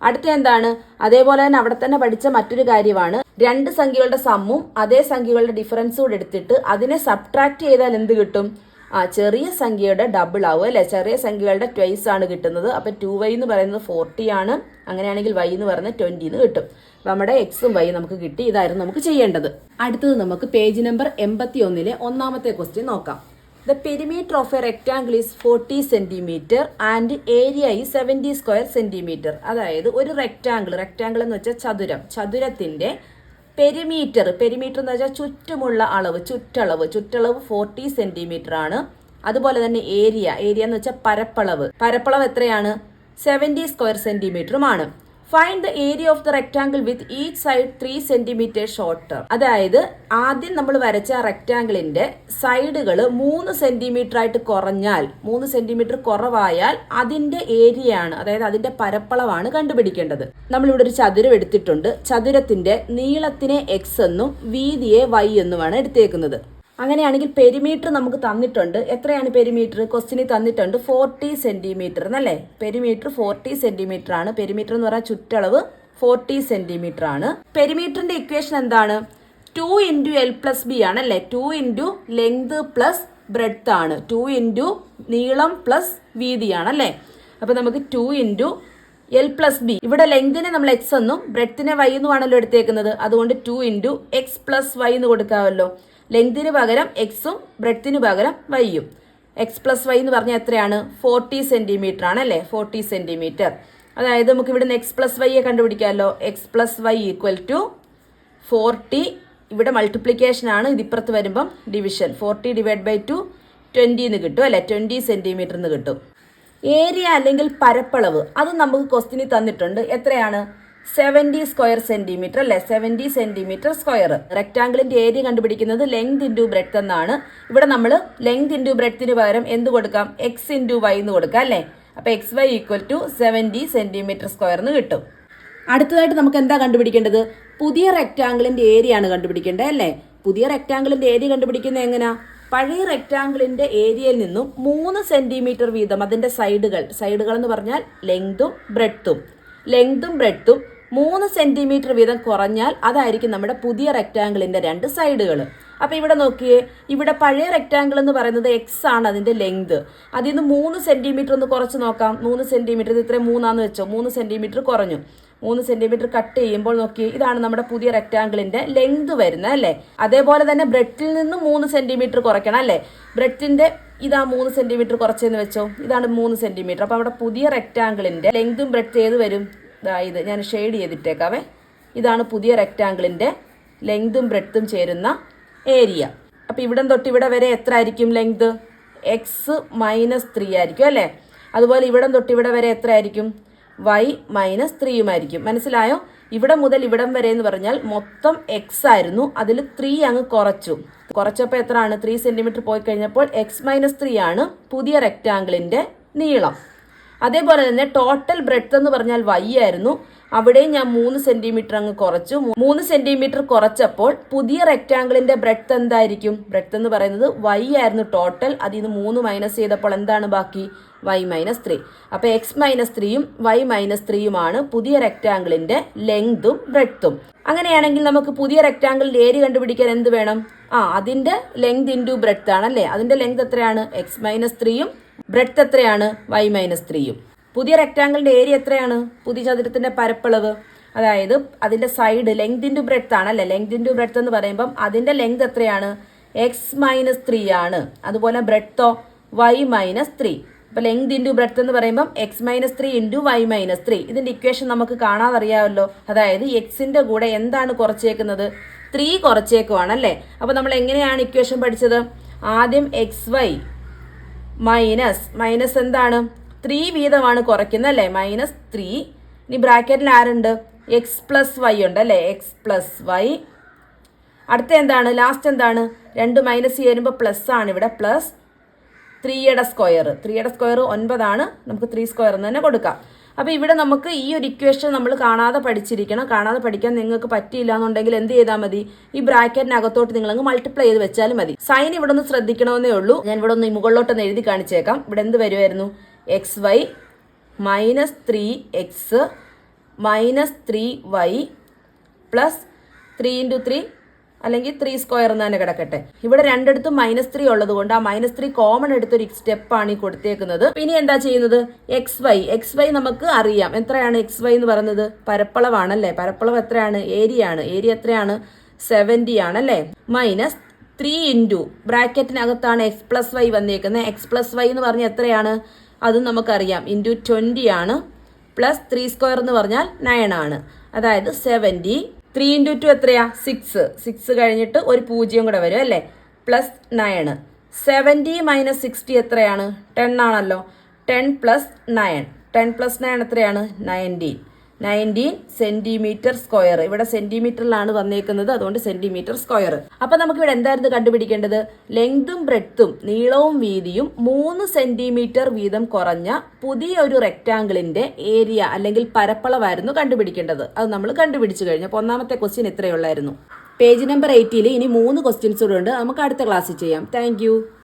അടുത്ത എന്താണ്? അതേപോലെ തന്നെ അവിടെ തന്നെ പഠിച്ച മറ്റൊരു കാര്യമാണ്, രണ്ട് സംഖ്യകളുടെ സമ്മും അതേ സംഖ്യകളുടെ ഡിഫറൻസും കൂടെ എടുത്തിട്ട് അതിനെ സബ്ട്രാക്ട് ചെയ്താൽ എന്ത് കിട്ടും? ചെറിയ സംഖ്യയുടെ ഡബിൾ ആവും അല്ലെ. ചെറിയ സംഖ്യകളുടെ ട്വൈസ് ആണ് കിട്ടുന്നത്. അപ്പൊ 2y എന്ന് പറയുന്നത് 40 ആണ്. അങ്ങനെയാണെങ്കിൽ y എന്ന് പറയുന്നത് 20 എന്ന് കിട്ടും. അപ്പൊ നമ്മുടെ എക്സും വൈ നമുക്ക് കിട്ടി. ഇതായിരുന്നു നമുക്ക് ചെയ്യേണ്ടത്. അടുത്തത് നമുക്ക് പേജ് നമ്പർ 81-ലെ ഒന്നാമത്തെ ക്വസ്റ്റ്യൻ നോക്കാം. The perimeter of a rectangle is 40 cm and area is 70 square centimeter. അതായത് ഒരു റെക്ടാങ്കിൾ എന്ന് വെച്ചാൽ ചതുരത്തിന്റെ പെരിമീറ്റർ എന്ന് വെച്ചാൽ ചുറ്റുമുള്ള അളവ്, ചുറ്റളവ് 40 സെന്റിമീറ്റർ ആണ്. അതുപോലെ തന്നെ ഏരിയ എന്ന് വെച്ചാൽ പരപ്പളവ് എത്രയാണ്? 70 സ്ക്വയർ സെന്റിമീറ്ററുമാണ്. Find the area of the rectangle with each side 3 centimetre shorter. അതായത് ആദ്യം നമ്മൾ വരച്ച റെക്ടാങ്കിളിന്റെ സൈഡുകൾ 3 സെന്റിമീറ്റർ ആയിട്ട് കുറഞ്ഞാൽ, 3 സെന്റിമീറ്റർ കുറവായാൽ അതിന്റെ ഏരിയ ആണ്, അതായത് അതിന്റെ പരപ്പളവാണ് കണ്ടുപിടിക്കേണ്ടത്. നമ്മളിവിടെ ഒരു ചതുരം എടുത്തിട്ടുണ്ട്. ചതുരത്തിന്റെ നീളത്തിനെ എക്സ് എന്നും വീതിയെ വൈ എന്നുമാണ് എടുത്തേക്കുന്നത്. അങ്ങനെയാണെങ്കിൽ പെരിമീറ്റർ നമുക്ക് തന്നിട്ടുണ്ട്. എത്രയാണ് പെരിമീറ്റർ? ക്വസ്റ്റ്യനിൽ തന്നിട്ടുണ്ട് 40 സെന്റിമീറ്റർ എന്നല്ലേ. പെരിമീറ്റർ 40 സെന്റിമീറ്റർ ആണ്. പെരിമീറ്റർ എന്ന് പറഞ്ഞാൽ ചുറ്റളവ് 40 സെന്റിമീറ്റർ ആണ്. പെരിമീറ്ററിന്റെ ഇക്വേഷൻ എന്താണ്? 2 × L + B ആണല്ലേ. 2 × ലെങ്ത് പ്ലസ് ബ്രെഡ്ത്ത് ആണ്. 2 × നീളം പ്ലസ് വീതിയാണല്ലേ. അപ്പൊ നമുക്ക് 2 × L + B. ഇവിടെ ലെങ്തിനെ നമ്മൾ എക്സ് എന്നും ബ്രെഡ്ത്തിനെ വൈ എന്നും ആണല്ലോ എടുത്തേക്കുന്നത്. അതുകൊണ്ട് 2 × x + y എന്ന് കൊടുക്കാമല്ലോ. ലെങ്തിന് പകരം എക്സും ബ്രെഡ്ത്തിന് പകരം വൈയും. എക്സ് പ്ലസ് വൈ എന്ന് പറഞ്ഞാൽ എത്രയാണ്? 40 സെന്റിമീറ്റർ ആണല്ലേ. 40 സെന്റിമീറ്റർ. അതായത് നമുക്ക് ഇവിടുന്ന് എക്സ് പ്ലസ് വൈയെ കണ്ടുപിടിക്കാമല്ലോ. X plus y equal to 40 ഇവിടെ മൾട്ടിപ്ലിക്കേഷൻ ആണ്, ഇതിപ്പുറത്ത് വരുമ്പം ഡിവിഷൻ. 40/2 20 എന്ന് കിട്ടും അല്ലേ, 20 സെൻറ്റിമീറ്റർ എന്ന് കിട്ടും. ഏരിയ അല്ലെങ്കിൽ പരപ്പളവ് അത് നമുക്ക് ക്വസ്റ്റിനിൽ തന്നിട്ടുണ്ട്. എത്രയാണ്? 70 സ്ക്വയർ സെൻറ്റിമീറ്റർ അല്ലേ, 70 സെൻറ്റിമീറ്റർ സ്ക്വയർ. റെക്റ്റാങ്കിളിൻ്റെ ഏരിയ കണ്ടുപിടിക്കുന്നത് ലെങ്ത് ഇൻറ്റു ബ്രെഡ്ത്ത് എന്നാണ്. ഇവിടെ നമ്മൾ ലെങ്ത് ഇൻറ്റു ബ്രെഡ്ത്തിന് പകരം എന്ത് കൊടുക്കാം? എക്സ് ഇൻറ്റു വൈ എന്ന് കൊടുക്കാം അല്ലേ. അപ്പോൾ XY = 70 സെൻറ്റിമീറ്റർ സ്ക്വയർ എന്ന് കിട്ടും. അടുത്തതായിട്ട് നമുക്ക് എന്താ കണ്ടുപിടിക്കേണ്ടത്? പുതിയ റെക്റ്റാങ്കിളിൻ്റെ ഏരിയ ആണ് കണ്ടുപിടിക്കേണ്ടത് അല്ലേ. പുതിയ റെക്റ്റാങ്കിളിൻ്റെ ഏരിയ കണ്ടുപിടിക്കുന്നത് എങ്ങനെയാ? പഴയ റെക്റ്റാങ്കിളിൻ്റെ ഏരിയയിൽ നിന്നും 3 സെൻറ്റിമീറ്റർ വീതം അതിൻ്റെ സൈഡുകൾ എന്ന് പറഞ്ഞാൽ ലെങ്തും ബ്രെഡ്ത്തും 3 സെൻറ്റിമീറ്റർ വീതം കുറഞ്ഞാൽ അതായിരിക്കും നമ്മുടെ പുതിയ റെക്റ്റാങ്കിളിൻ്റെ 2 സൈഡുകൾ. അപ്പോൾ ഇവിടെ നോക്കിയേ, ഇവിടെ പഴയ റെക്റ്റാങ്കിൾ എന്ന് പറയുന്നത് എക്സ് ആണ് അതിൻ്റെ ലെങ്ത്. അതിൽ നിന്ന് 3 സെൻറ്റിമീറ്റർ ഒന്ന് കുറച്ച് നോക്കാം. 3 സെൻറ്റിമീറ്റർ ഇത് ഇത്രയും 3 വെച്ചോ, 3 സെൻറ്റിമീറ്റർ കുറഞ്ഞു. 3 സെൻറ്റിമീറ്റർ കട്ട് ചെയ്യുമ്പോൾ നോക്കി, ഇതാണ് നമ്മുടെ പുതിയ റെക്റ്റാങ്കിളിൻ്റെ ലെങ്ത് വരുന്നത് അല്ലേ. അതേപോലെ തന്നെ ബ്രെഡ്ത്തിൽ നിന്ന് 3 സെൻറ്റിമീറ്റർ കുറയ്ക്കണം അല്ലേ. ബ്രെഡ്ത്തിൻ്റെ ഇതാ 3 സെൻറ്റിമീറ്റർ കുറച്ചെന്ന് വെച്ചോ, ഇതാണ് 3 സെൻറ്റിമീറ്റർ. അപ്പോൾ അവിടെ പുതിയ റെക്റ്റാങ്കിളിൻ്റെ ലെങ്തും ബ്രെഡ്ത്ത് ഏത് വരും? ഇത് ഞാൻ ഷെയ്ഡ് ചെയ്തിട്ടേക്കാവേ. ഇതാണ് പുതിയ റെക്റ്റാങ്കിളിൻ്റെ ലെങ്തും ബ്രെഡ്ത്തും ചേരുന്ന ഏരിയ. അപ്പോൾ ഇവിടം തൊട്ട് ഇവിടെ വരെ എത്ര ആയിരിക്കും ലെങ്ത്? x-3 ആയിരിക്കും അല്ലേ. അതുപോലെ ഇവിടം തൊട്ട് ഇവിടെ വരെ എത്ര ആയിരിക്കും? y-3 ആയിരിക്കും. മനസ്സിലായോ? ഇവിടെ മുതൽ ഇവിടം വരെ എന്ന് പറഞ്ഞാൽ മൊത്തം x ആയിരുന്നു, അതിൽ 3 അങ്ങ് കുറച്ചപ്പോൾ എത്രയാണ്? 3 സെൻറ്റിമീറ്റർ പോയി കഴിഞ്ഞപ്പോൾ x-3 ആണ് പുതിയ റെക്റ്റാങ്കിളിൻ്റെ നീളം. അതേപോലെ തന്നെ ടോട്ടൽ ബ്രെഡ്ത്ത് എന്ന് പറഞ്ഞാൽ y ആയിരുന്നു, അവിടെയും ഞാൻ 3 സെൻറ്റിമീറ്റർ അങ്ങ് കുറച്ചു. 3 സെൻറ്റിമീറ്റർ കുറച്ചപ്പോൾ പുതിയ റെക്റ്റാങ്കിളിൻ്റെ ബ്രെഡ്ത്ത് എന്തായിരിക്കും? ബ്രെഡ്ത്ത് എന്ന് പറയുന്നത് y ആയിരുന്നു ടോട്ടൽ, അതിൽ നിന്ന് 3 മൈനസ് ചെയ്തപ്പോൾ എന്താണ് ബാക്കി? y-3. അപ്പോൾ x-3യും y-3യുമാണ് പുതിയ റെക്റ്റാങ്കിളിൻ്റെ ലെങ്തും ബ്രെഡ്ത്തും. അങ്ങനെയാണെങ്കിൽ നമുക്ക് പുതിയ റെക്റ്റാങ്കിളിൻ്റെ ഏരിയ കണ്ടുപിടിക്കാൻ എന്ത് വേണം? അതിൻ്റെ ലെങ്ത് ഇൻറ്റു ബ്രെഡ്ത്ത് ആണല്ലേ. അതിൻ്റെ ലെങ്ത് എത്രയാണ്? x-3യും ബ്രെഡ്ത്ത് എത്രയാണ്? y-3യും. പുതിയ റെക്റ്റാങ്കിളിൻ്റെ ഏരിയ എത്രയാണ്? പുതിയ ചതുരത്തിൻ്റെ പരപ്പളവ്, അതായത് അതിൻ്റെ സൈഡ് ലെങ്ത് ഇൻറ്റു ബ്രെഡ്ത്ത് ആണല്ലേ. ലെങ്ത് ഇൻറ്റു ബ്രെഡ്ത്ത് എന്ന് പറയുമ്പം അതിൻ്റെ ലെങ്ത് എത്രയാണ്? x-3 ആണ്. അതുപോലെ ബ്രെഡ്ത്തോ y-3. അപ്പോൾ ലെങ്ത് ഇൻറ്റു ബ്രെഡ്ത്ത് എന്ന് പറയുമ്പം x-3 ഇൻറ്റു y-3. ഇതിൻ്റെ ഇക്വേഷൻ നമുക്ക് കാണാതറിയാമല്ലോ. അതായത് എക്സിൻ്റെ കൂടെ എന്താണ് കുറച്ചേക്കുന്നത്? 3 കുറച്ചേക്കുവാണല്ലേ. അപ്പോൾ നമ്മൾ എങ്ങനെയാണ് ഇക്വേഷൻ പഠിച്ചത്? ആദ്യം xy മൈനസ് എന്താണ്? 3 വീതമാണ് കുറയ്ക്കുന്നത് അല്ലേ, -3. ഇനി ബ്രാക്കറ്റിൽ ആരുണ്ട്? x+y ഉണ്ട് അല്ലേ, x+y. അടുത്ത എന്താണ്? ലാസ്റ്റ് എന്താണ്? 2 മൈനസ് ചേരുമ്പോൾ പ്ലസ് ആണ് ഇവിടെ, പ്ലസ് 3യുടെ സ്ക്വയർ. 3യുടെ സ്ക്വയർ 9 ആണ്, നമുക്ക് 3 സ്ക്വയർ എന്ന് തന്നെ കൊടുക്കാം. അപ്പോൾ ഇവിടെ നമുക്ക് ഈ ഒരു ഇക്വേഷൻ നമ്മൾ കാണാതെ പഠിച്ചിരിക്കണം. കാണാതെ പഠിക്കാൻ നിങ്ങൾക്ക് പറ്റിയില്ല എന്നുണ്ടെങ്കിൽ എന്ത് ചെയ്താൽ മതി? ഈ ബ്രാക്കറ്റിനകത്തോട്ട് നിങ്ങളങ്ങ് മൾട്ടിപ്ലൈ ചെയ്ത് വെച്ചാലും മതി. സൈൻ ഇവിടെ ഒന്ന് ശ്രദ്ധിക്കണമെന്നേ ഉള്ളൂ. ഞാൻ ഇവിടെ ഒന്ന് മുകളിലോട്ടൊന്ന് എഴുതി കാണിച്ചേക്കാം. ഇവിടെ എന്ത് വരുമായിരുന്നു? xy -3x -3y പ്ലസ് 3 × 3 അല്ലെങ്കിൽ 3 സ്ക്വയർ എന്ന് തന്നെ കിടക്കട്ടെ. ഇവിടെ രണ്ടിടത്തും -3 ഉള്ളത് കൊണ്ട് ആ -3 കോമൺ എടുത്തൊരു സ്റ്റെപ്പാണ് ഈ കൊടുത്തേക്കുന്നത്. ഇനി എന്താ ചെയ്യുന്നത്? xy നമുക്ക് അറിയാം. എത്രയാണ് xy എന്ന് പറയുന്നത്? പരപ്പളവാണല്ലേ. പരപ്പളവ് എത്രയാണ്? ഏരിയ എത്രയാണ്? 70 ആണല്ലേ. -3 ഇൻറ്റു ബ്രാക്കറ്റിനകത്താണ് x+y വന്നേക്കുന്നത്. x+y എന്ന് പറഞ്ഞാൽ എത്രയാണ്? അതും നമുക്കറിയാം, ഇൻറ്റു 20 ആണ്. പ്ലസ് 3 സ്ക്വയർ എന്ന് പറഞ്ഞാൽ 9 ആണ്. അതായത് 70. 3 × 2 എത്രയാ? 6 കഴിഞ്ഞിട്ട് ഒരു 0 കൂടെ വരും അല്ലേ, പ്ലസ് 9. 70 - 60 എത്രയാണ്? 10 ആണല്ലോ. 10 + 9 എത്രയാണ്? 19 സെൻറ്റിമീറ്റർ സ്ക്വയർ. ഇവിടെ സെൻറ്റിമീറ്ററിലാണ് വന്നേക്കുന്നത്, അതുകൊണ്ട് സെൻറ്റിമീറ്റർ സ്ക്വയർ. അപ്പം നമുക്കിവിടെ എന്തായിരുന്നു കണ്ടുപിടിക്കേണ്ടത്? ലെങ്തും ബ്രെഡ്ത്തും നീളവും വീതിയും 3 സെൻറ്റിമീറ്റർ വീതം കുറഞ്ഞ പുതിയ ഒരു റെക്റ്റാങ്കിളിൻ്റെ ഏരിയ അല്ലെങ്കിൽ പരപ്പളവായിരുന്നു കണ്ടുപിടിക്കേണ്ടത്. അത് നമ്മൾ കണ്ടുപിടിച്ചു കഴിഞ്ഞു. അപ്പോൾ ഒന്നാമത്തെ ക്വസ്റ്റ്യൻ ഇത്രയേ ഉള്ളായിരുന്നു. പേജ് നമ്പർ 80 ഇനി 3 ക്വസ്റ്റ്യൻസ് കൂടെ ഉണ്ട്. നമുക്ക് അടുത്ത ക്ലാസ്സിൽ ചെയ്യാം. താങ്ക്